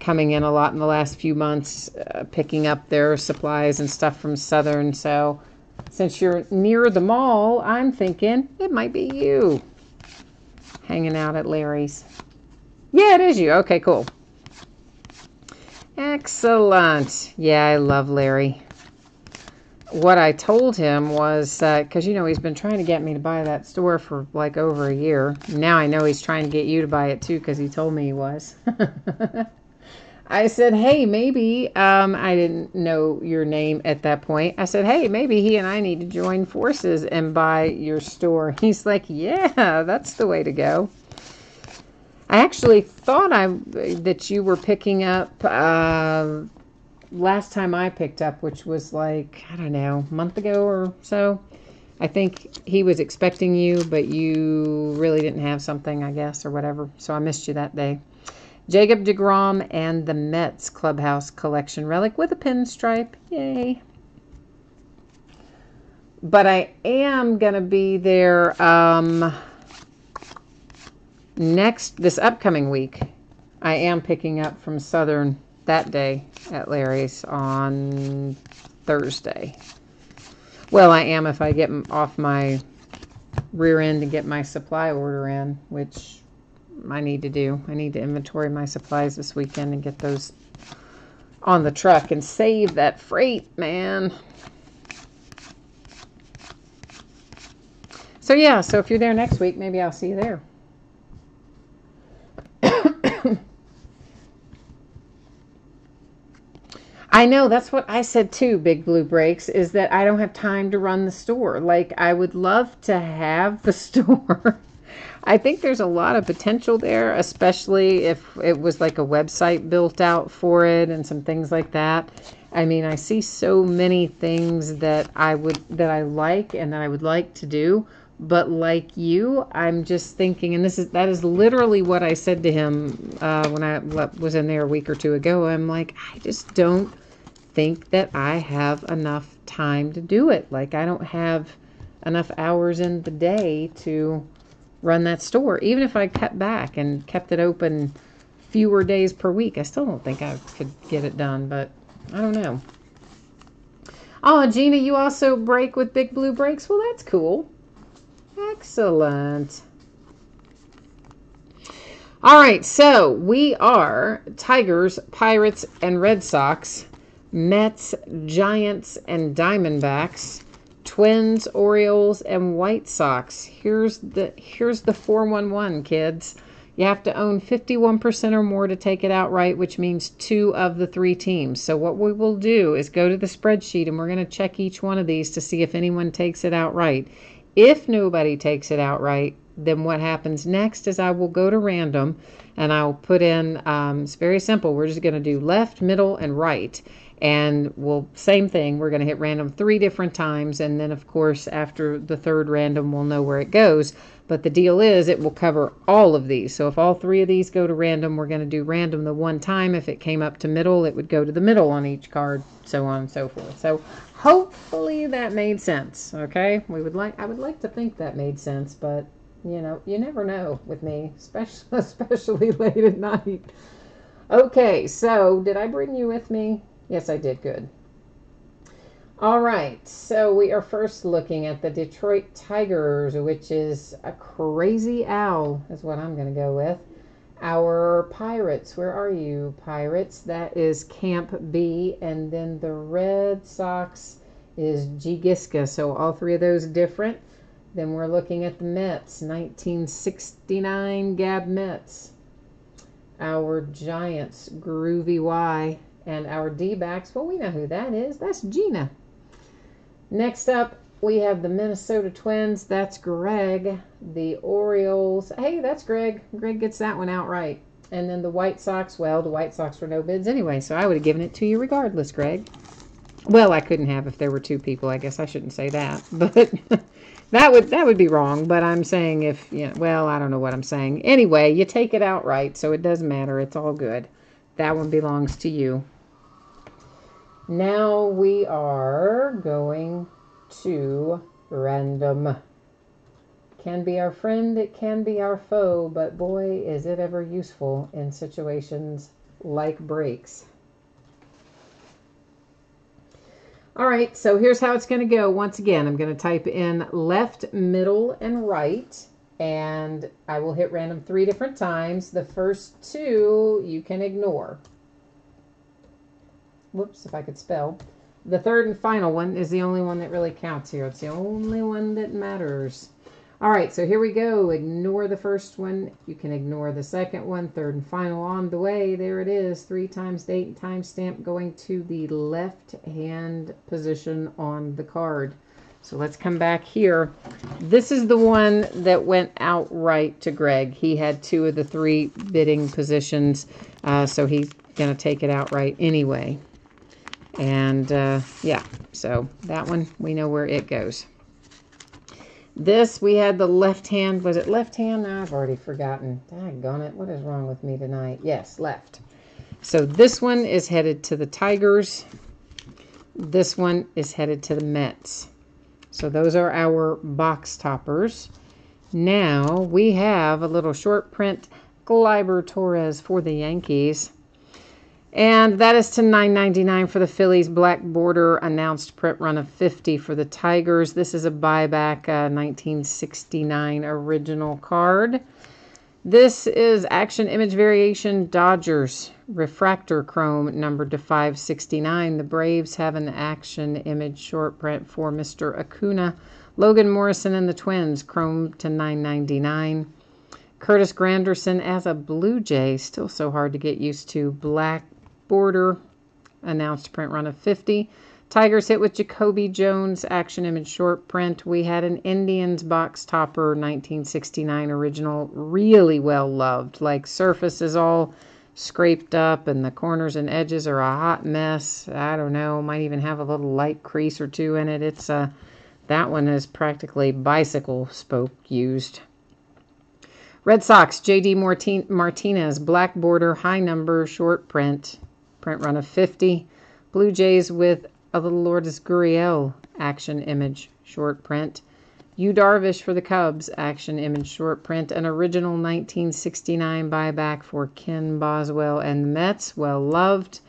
coming in a lot in the last few months, picking up their supplies and stuff from Southern. So since you're near the mall, I'm thinking it might be you hanging out at Larry's. Yeah, it is you. Okay, cool. Excellent. Yeah, I love Larry. What I told him was, because, you know, he's been trying to get me to buy that store for like over a year. Now I know he's trying to get you to buy it too, because he told me he was. I said, hey, maybe, I didn't know your name at that point. I said, hey, maybe he and I need to join forces and buy your store. He's like, yeah, that's the way to go. I actually thought that you were picking up last time I picked up, which was like, I don't know, a month ago or so. I think he was expecting you, but you really didn't have something, I guess, or whatever. So I missed you that day. Jacob deGrom and the Mets Clubhouse Collection Relic with a pinstripe. Yay. But I am going to be there this upcoming week. I am picking up from Southern that day at Larry's on Thursday. Well, I am if I get off my rear end and get my supply order in, which I need to do. I need to inventory my supplies this weekend and get those on the truck and save that freight, man. So yeah, so if you're there next week, maybe I'll see you there. I know, that's what I said too, Big Blue Breaks, is that I don't have time to run the store. Like, I would love to have the store. I think there's a lot of potential there, especially if it was like a website built out for it and some things like that. I mean, I see so many things that I like and that I would like to do. But like you, I'm just thinking, and that is literally what I said to him when I was in there a week or two ago. I'm like, I just don't think that I have enough time to do it. Like, I don't have enough hours in the day to run that store. Even if I cut back and kept it open fewer days per week, I still don't think I could get it done, but I don't know. Oh, Gina, you also break with Big Blue Breaks? Well, that's cool. Excellent. All right, so we are Tigers, Pirates, and Red Sox, Mets, Giants, and Diamondbacks, Twins, Orioles, and White Sox. Here's the 411, kids. You have to own 51% or more to take it outright, which means 2 of the 3 teams. So what we will do is go to the spreadsheet, and we're going to check each one of these to see if anyone takes it outright. If nobody takes it outright, then what happens next is I will go to random, and I'll put in, it's very simple. We're just going to do left, middle, and right. And same thing, we're going to hit random 3 different times. And then, of course, after the 3rd random, we'll know where it goes. But the deal is it will cover all of these. So if all 3 of these go to random, we're going to do random the 1 time. If it came up to middle, it would go to the middle on each card, so on and so forth. So hopefully that made sense, okay? I would like to think that made sense, but, you never know with me, especially late at night. Okay, so did I bring you with me? Yes, I did. Good. All right, so we are first looking at the Detroit Tigers, which is a crazy owl, is what I'm going to go with. Our Pirates, where are you, Pirates? That is Camp B, and then the Red Sox is Gigiska, so all 3 of those different. Then we're looking at the Mets, 1969 Gab Mets. Our Giants, Groovy Y. And our D-backs, well, we know who that is. That's Gina. Next up, we have the Minnesota Twins. That's Greg. The Orioles. Hey, that's Greg. Greg gets that one outright. And then the White Sox. Well, the White Sox were no bids anyway, so I would have given it to you regardless, Greg. Well, I couldn't have if there were 2 people. I guess I shouldn't say that. But that would be wrong. But I'm saying I don't know what I'm saying. Anyway, you take it outright, so it doesn't matter. It's all good. That one belongs to you. Now we are going to random. Can be our friend, it can be our foe, but boy, is it ever useful in situations like breaks. All right, so here's how it's going to go. Once again, I'm going to type in left, middle, and right, and I will hit random 3 different times. The first 2 you can ignore. Whoops, if I could spell. The 3rd and final one is the only one that really counts here. It's the only one that matters. All right, so here we go. Ignore the first one. You can ignore the second one. 3rd and final on the way. There it is. 3 times date and timestamp going to the left-hand position on the card. So let's come back here. This is the one that went outright to Greg. He had 2 of the 3 bidding positions, so he's going to take it outright anyway. And yeah, so that one, we know where it goes. This, we had the left hand. Was it left hand? No, I've already forgotten. Daggone it. What is wrong with me tonight? Yes, left. So this one is headed to the Tigers. This one is headed to the Mets. So those are our box toppers. Now we have a little short print Gleyber Torres for the Yankees. And that is to $9.99 for the Phillies. Black border, announced print run of 50 for the Tigers. This is a buyback 1969 original card. This is Action Image Variation Dodgers. Refractor chrome numbered to 569. The Braves have an Action Image short print for Mr. Acuna. Logan Morrison and the Twins, chrome to $9.99. Curtis Granderson as a Blue Jay, still so hard to get used to. Black border, announced print run of 50. Tigers hit with Jacoby Jones, action image short print. We had an Indians box topper, 1969 original, really well loved. Like, surface is all scraped up and the corners and edges are a hot mess. I don't know, might even have a little light crease or two in it. It's that one is practically bicycle spoke used. Red Sox, J.D. Martinez, black border, high number, short print run of 50. Blue Jays with a little Lourdes Gurriel, action image, short print. Yu Darvish for the Cubs, action image, short print. An original 1969 buyback for Ken Boswell and the Mets, well loved.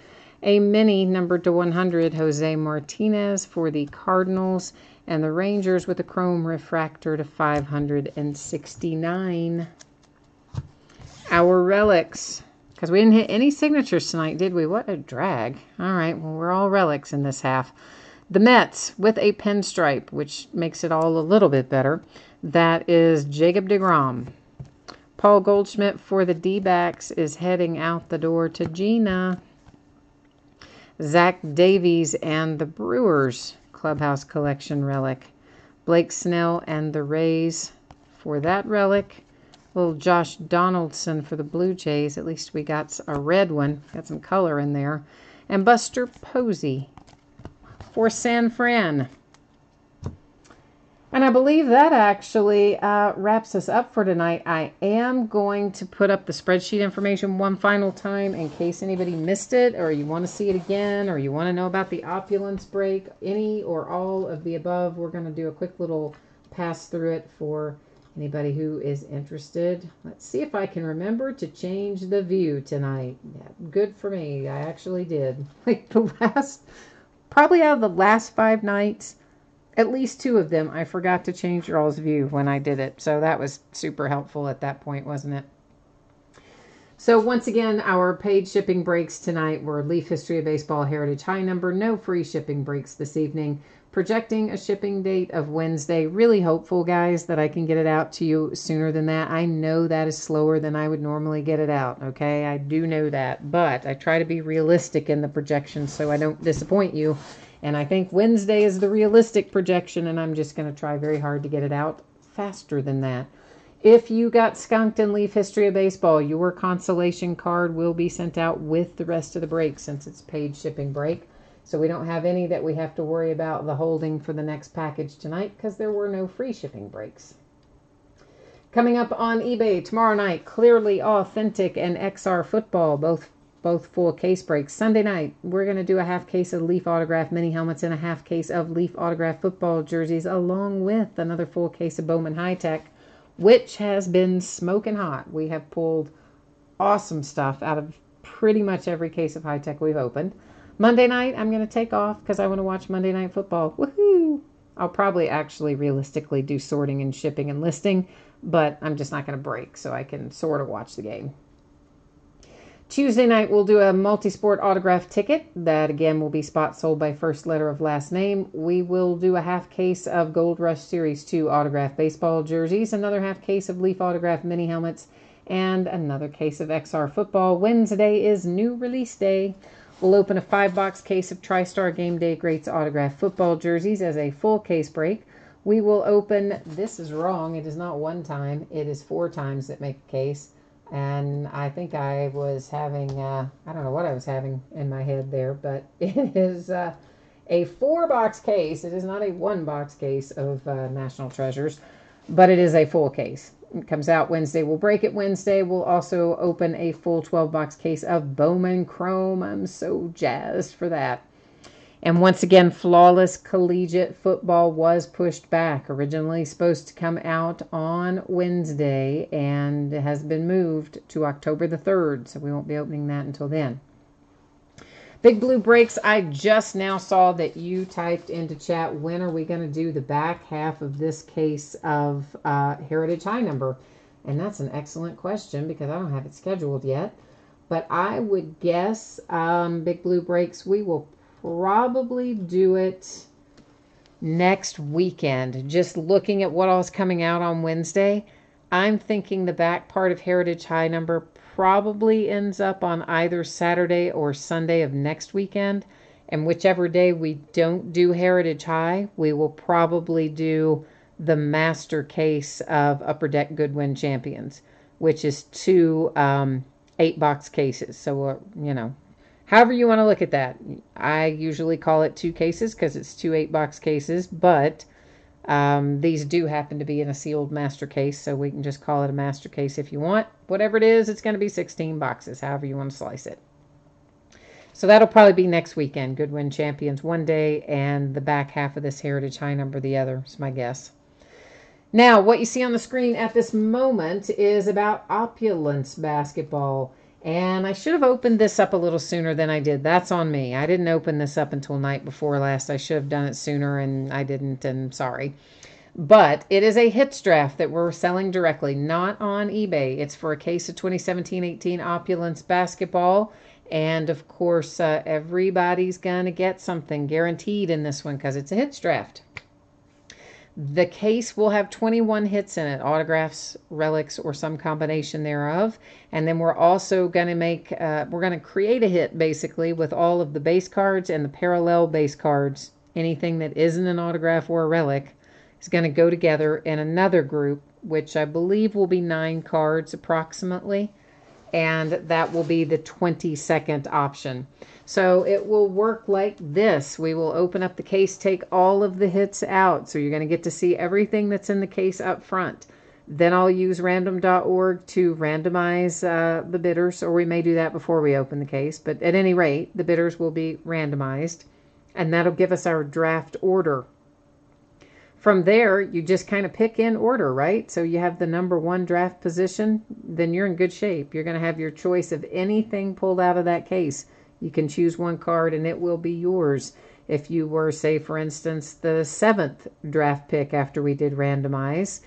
A mini numbered to 100, Jose Martinez for the Cardinals. And the Rangers with a chrome refractor to 569. Our relics. Because we didn't hit any signatures tonight, did we? What a drag. All right, well, we're all relics in this half. The Mets with a pinstripe, which makes it all a little bit better. That is Jacob deGrom. Paul Goldschmidt for the D-backs is heading out the door to Gina. Zach Davies and the Brewers Clubhouse Collection relic. Blake Snell and the Rays for that relic. Little Josh Donaldson for the Blue Jays. At least we got a red one. Got some color in there. And Buster Posey for San Fran. And I believe that actually wraps us up for tonight. I am going to put up the spreadsheet information one final time in case anybody missed it, or you want to see it again, or you want to know about the opulence break, any or all of the above. We're going to do a quick little pass through it for anybody who is interested. Let's see if I can remember to change the view tonight. Yeah, good for me. I actually did. Like probably out of the last 5 nights, at least 2 of them, I forgot to change y'all's view when I did it. So that was super helpful at that point, wasn't it? So once again, our paid shipping breaks tonight were Leaf History of Baseball Heritage High Number. No free shipping breaks this evening. Projecting a shipping date of Wednesday. Really hopeful, guys, that I can get it out to you sooner than that. I know that is slower than I would normally get it out, okay? I do know that, but I try to be realistic in the projections so I don't disappoint you. And I think Wednesday is the realistic projection, and I'm just going to try very hard to get it out faster than that. If you got skunked in Leaf History of Baseball, your consolation card will be sent out with the rest of the break since it's paid shipping break. So we don't have any that we have to worry about the holding for the next package tonight because there were no free shipping breaks. Coming up on eBay tomorrow night, Clearly Authentic and XR Football, both full case breaks. Sunday night, we're going to do a half case of Leaf Autograph mini helmets and a half case of Leaf Autograph football jerseys, along with another full case of Bowman High Tech, which has been smoking hot. We have pulled awesome stuff out of pretty much every case of High Tech we've opened. Monday night, I'm going to take off because I want to watch Monday Night Football. Woohoo! I'll probably actually realistically do sorting and shipping and listing, but I'm just not going to break so I can sort of watch the game. Tuesday night, we'll do a multi-sport autograph ticket. That, again, will be spot sold by first letter of last name. We will do a half case of Gold Rush Series 2 autograph baseball jerseys, another half case of Leaf Autograph mini helmets, and another case of XR Football. Wednesday is new release day. We'll open a 5-box case of TriStar Game Day Greats autographed football jerseys as a full case break. We will open, this is wrong, it is not 1 time, it is 4 times that make a case. And I think I was having, I don't know what I was having in my head there, but it is a 4-box case. It is not a 1-box case of National Treasures, but it is a full case. It comes out Wednesday. We'll break it Wednesday. We'll also open a full 12-box case of Bowman Chrome. I'm so jazzed for that. And once again, Flawless Collegiate Football was pushed back. Originally supposed to come out on Wednesday and has been moved to October the 3rd. So we won't be opening that until then. Big Blue Breaks, I just now saw that you typed into chat, when are we going to do the back half of this case of Heritage High Number? And that's an excellent question because I don't have it scheduled yet. But I would guess Big Blue Breaks, we will probably do it next weekend. Just looking at what all's coming out on Wednesday, I'm thinking the back part of Heritage High Number probably ends up on either Saturday or Sunday of next weekend. And whichever day we don't do Heritage High, we will probably do the master case of Upper Deck Goodwin Champions, which is two 8-box cases. So, however you want to look at that. I usually call it 2 cases because it's 2 8-box cases, but these do happen to be in a sealed master case, so we can just call it a master case if you want. Whatever it is, it's going to be 16 boxes, however you want to slice it. So that'll probably be next weekend. Goodwin Champions one day and the back half of this Heritage High number the other, is my guess. Now, what you see on the screen at this moment is about Opulence basketball. And I should have opened this up a little sooner than I did. That's on me. I didn't open this up until night before last. I should have done it sooner, and I didn't, and sorry. But it is a hits draft that we're selling directly, not on eBay. It's for a case of 2017-18 Opulence basketball. And, of course, everybody's going to get something guaranteed in this one because it's a hits draft. The case will have 21 hits in it, autographs, relics, or some combination thereof. And then we're also going to we're going to create a hit, basically, with all of the base cards and the parallel base cards. Anything that isn't an autograph or a relic is going to go together in another group, which I believe will be 9 cards approximately. And that will be the 22nd option. So it will work like this. We will open up the case, take all of the hits out. So you're going to get to see everything that's in the case up front. Then I'll use random.org to randomize the bidders, or we may do that before we open the case. But at any rate, the bidders will be randomized, and that'll give us our draft order. From there, you just kind of pick in order, right? So you have the number 1 draft position, then you're in good shape. You're going to have your choice of anything pulled out of that case. You can choose 1 card and it will be yours. If you were, say, for instance, the 7th draft pick after we did randomize,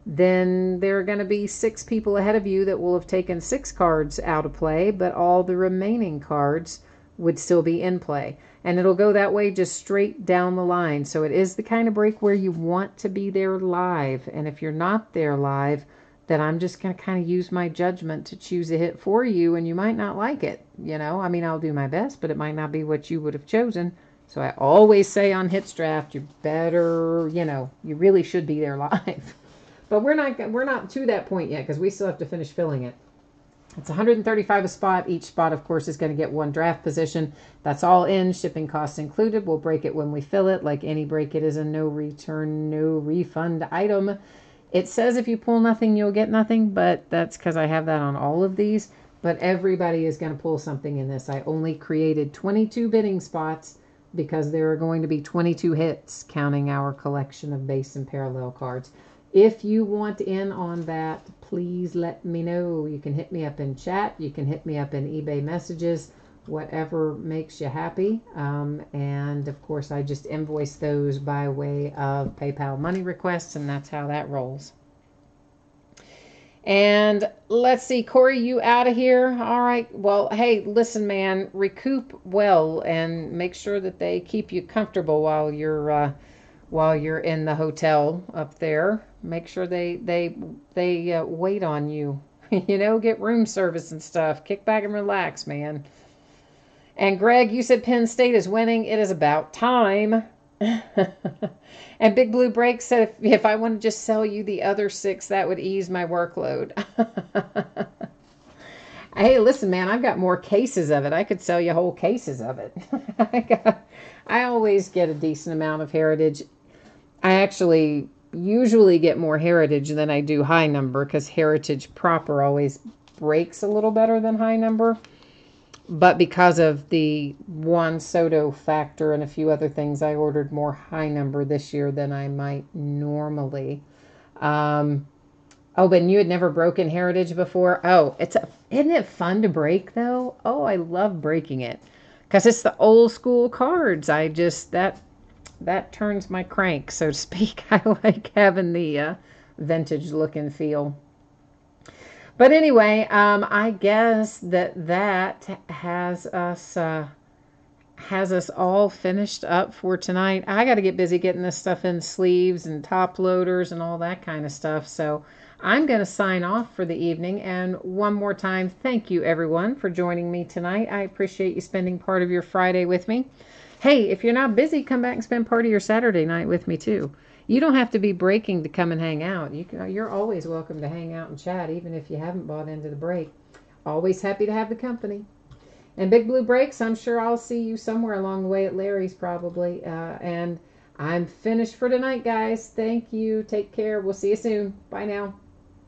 then there are going to be 6 people ahead of you that will have taken 6 cards out of play, but all the remaining cards would still be in play. And it'll go that way just straight down the line. So it is the kind of break where you want to be there live. And if you're not there live, then I'm just going to kind of use my judgment to choose a hit for you. And you might not like it. I mean, I'll do my best, but it might not be what you would have chosen. So I always say on Hits Draft, you better, you really should be there live. But we're not to that point yet because we still have to finish filling it. It's $135 a spot. Each spot, of course, is going to get 1 draft position. That's all in, shipping costs included. We'll break it when we fill it. Like any break, it is a no return, no refund item. It says if you pull nothing, you'll get nothing, but that's because I have that on all of these. But everybody is going to pull something in this. I only created 22 bidding spots because there are going to be 22 hits, counting our collection of base and parallel cards. If you want in on that, please let me know. You can hit me up in chat. You can hit me up in eBay messages, whatever makes you happy. And, of course, I just invoice those by way of PayPal money requests, and that's how that rolls. And let's see, Corey, you out of here? All right. Well, hey, listen, man, recoup well and make sure that they keep you comfortable while you're in the hotel up there. Make sure they wait on you. Get room service and stuff. Kick back and relax, man. And Greg, you said Penn State is winning. It is about time. And Big Blue Break said if I want to just sell you the other 6, that would ease my workload. Hey, listen, man, I've got more cases of it. I could sell you whole cases of it. I always get a decent amount of Heritage. I actually usually get more Heritage than I do High Number because Heritage proper always breaks a little better than High Number. But because of the Juan Soto factor and a few other things, I ordered more High Number this year than I might normally. Oh, but you had never broken Heritage before? Oh, isn't it fun to break, though? Oh, I love breaking it because it's the old school cards. That turns my crank, so to speak. I like having the vintage look and feel. But anyway, I guess that has us all finished up for tonight. I got to get busy getting this stuff in sleeves and top loaders and all that kind of stuff. So I'm going to sign off for the evening. And one more time, thank you everyone for joining me tonight. I appreciate you spending part of your Friday with me. Hey, if you're not busy, come back and spend part of your Saturday night with me too. You don't have to be breaking to come and hang out. You're always welcome to hang out and chat, even if you haven't bought into the break. Always happy to have the company. And Big Blue Breaks, I'm sure I'll see you somewhere along the way at Larry's probably. And I'm finished for tonight, guys. Thank you. Take care. We'll see you soon. Bye now.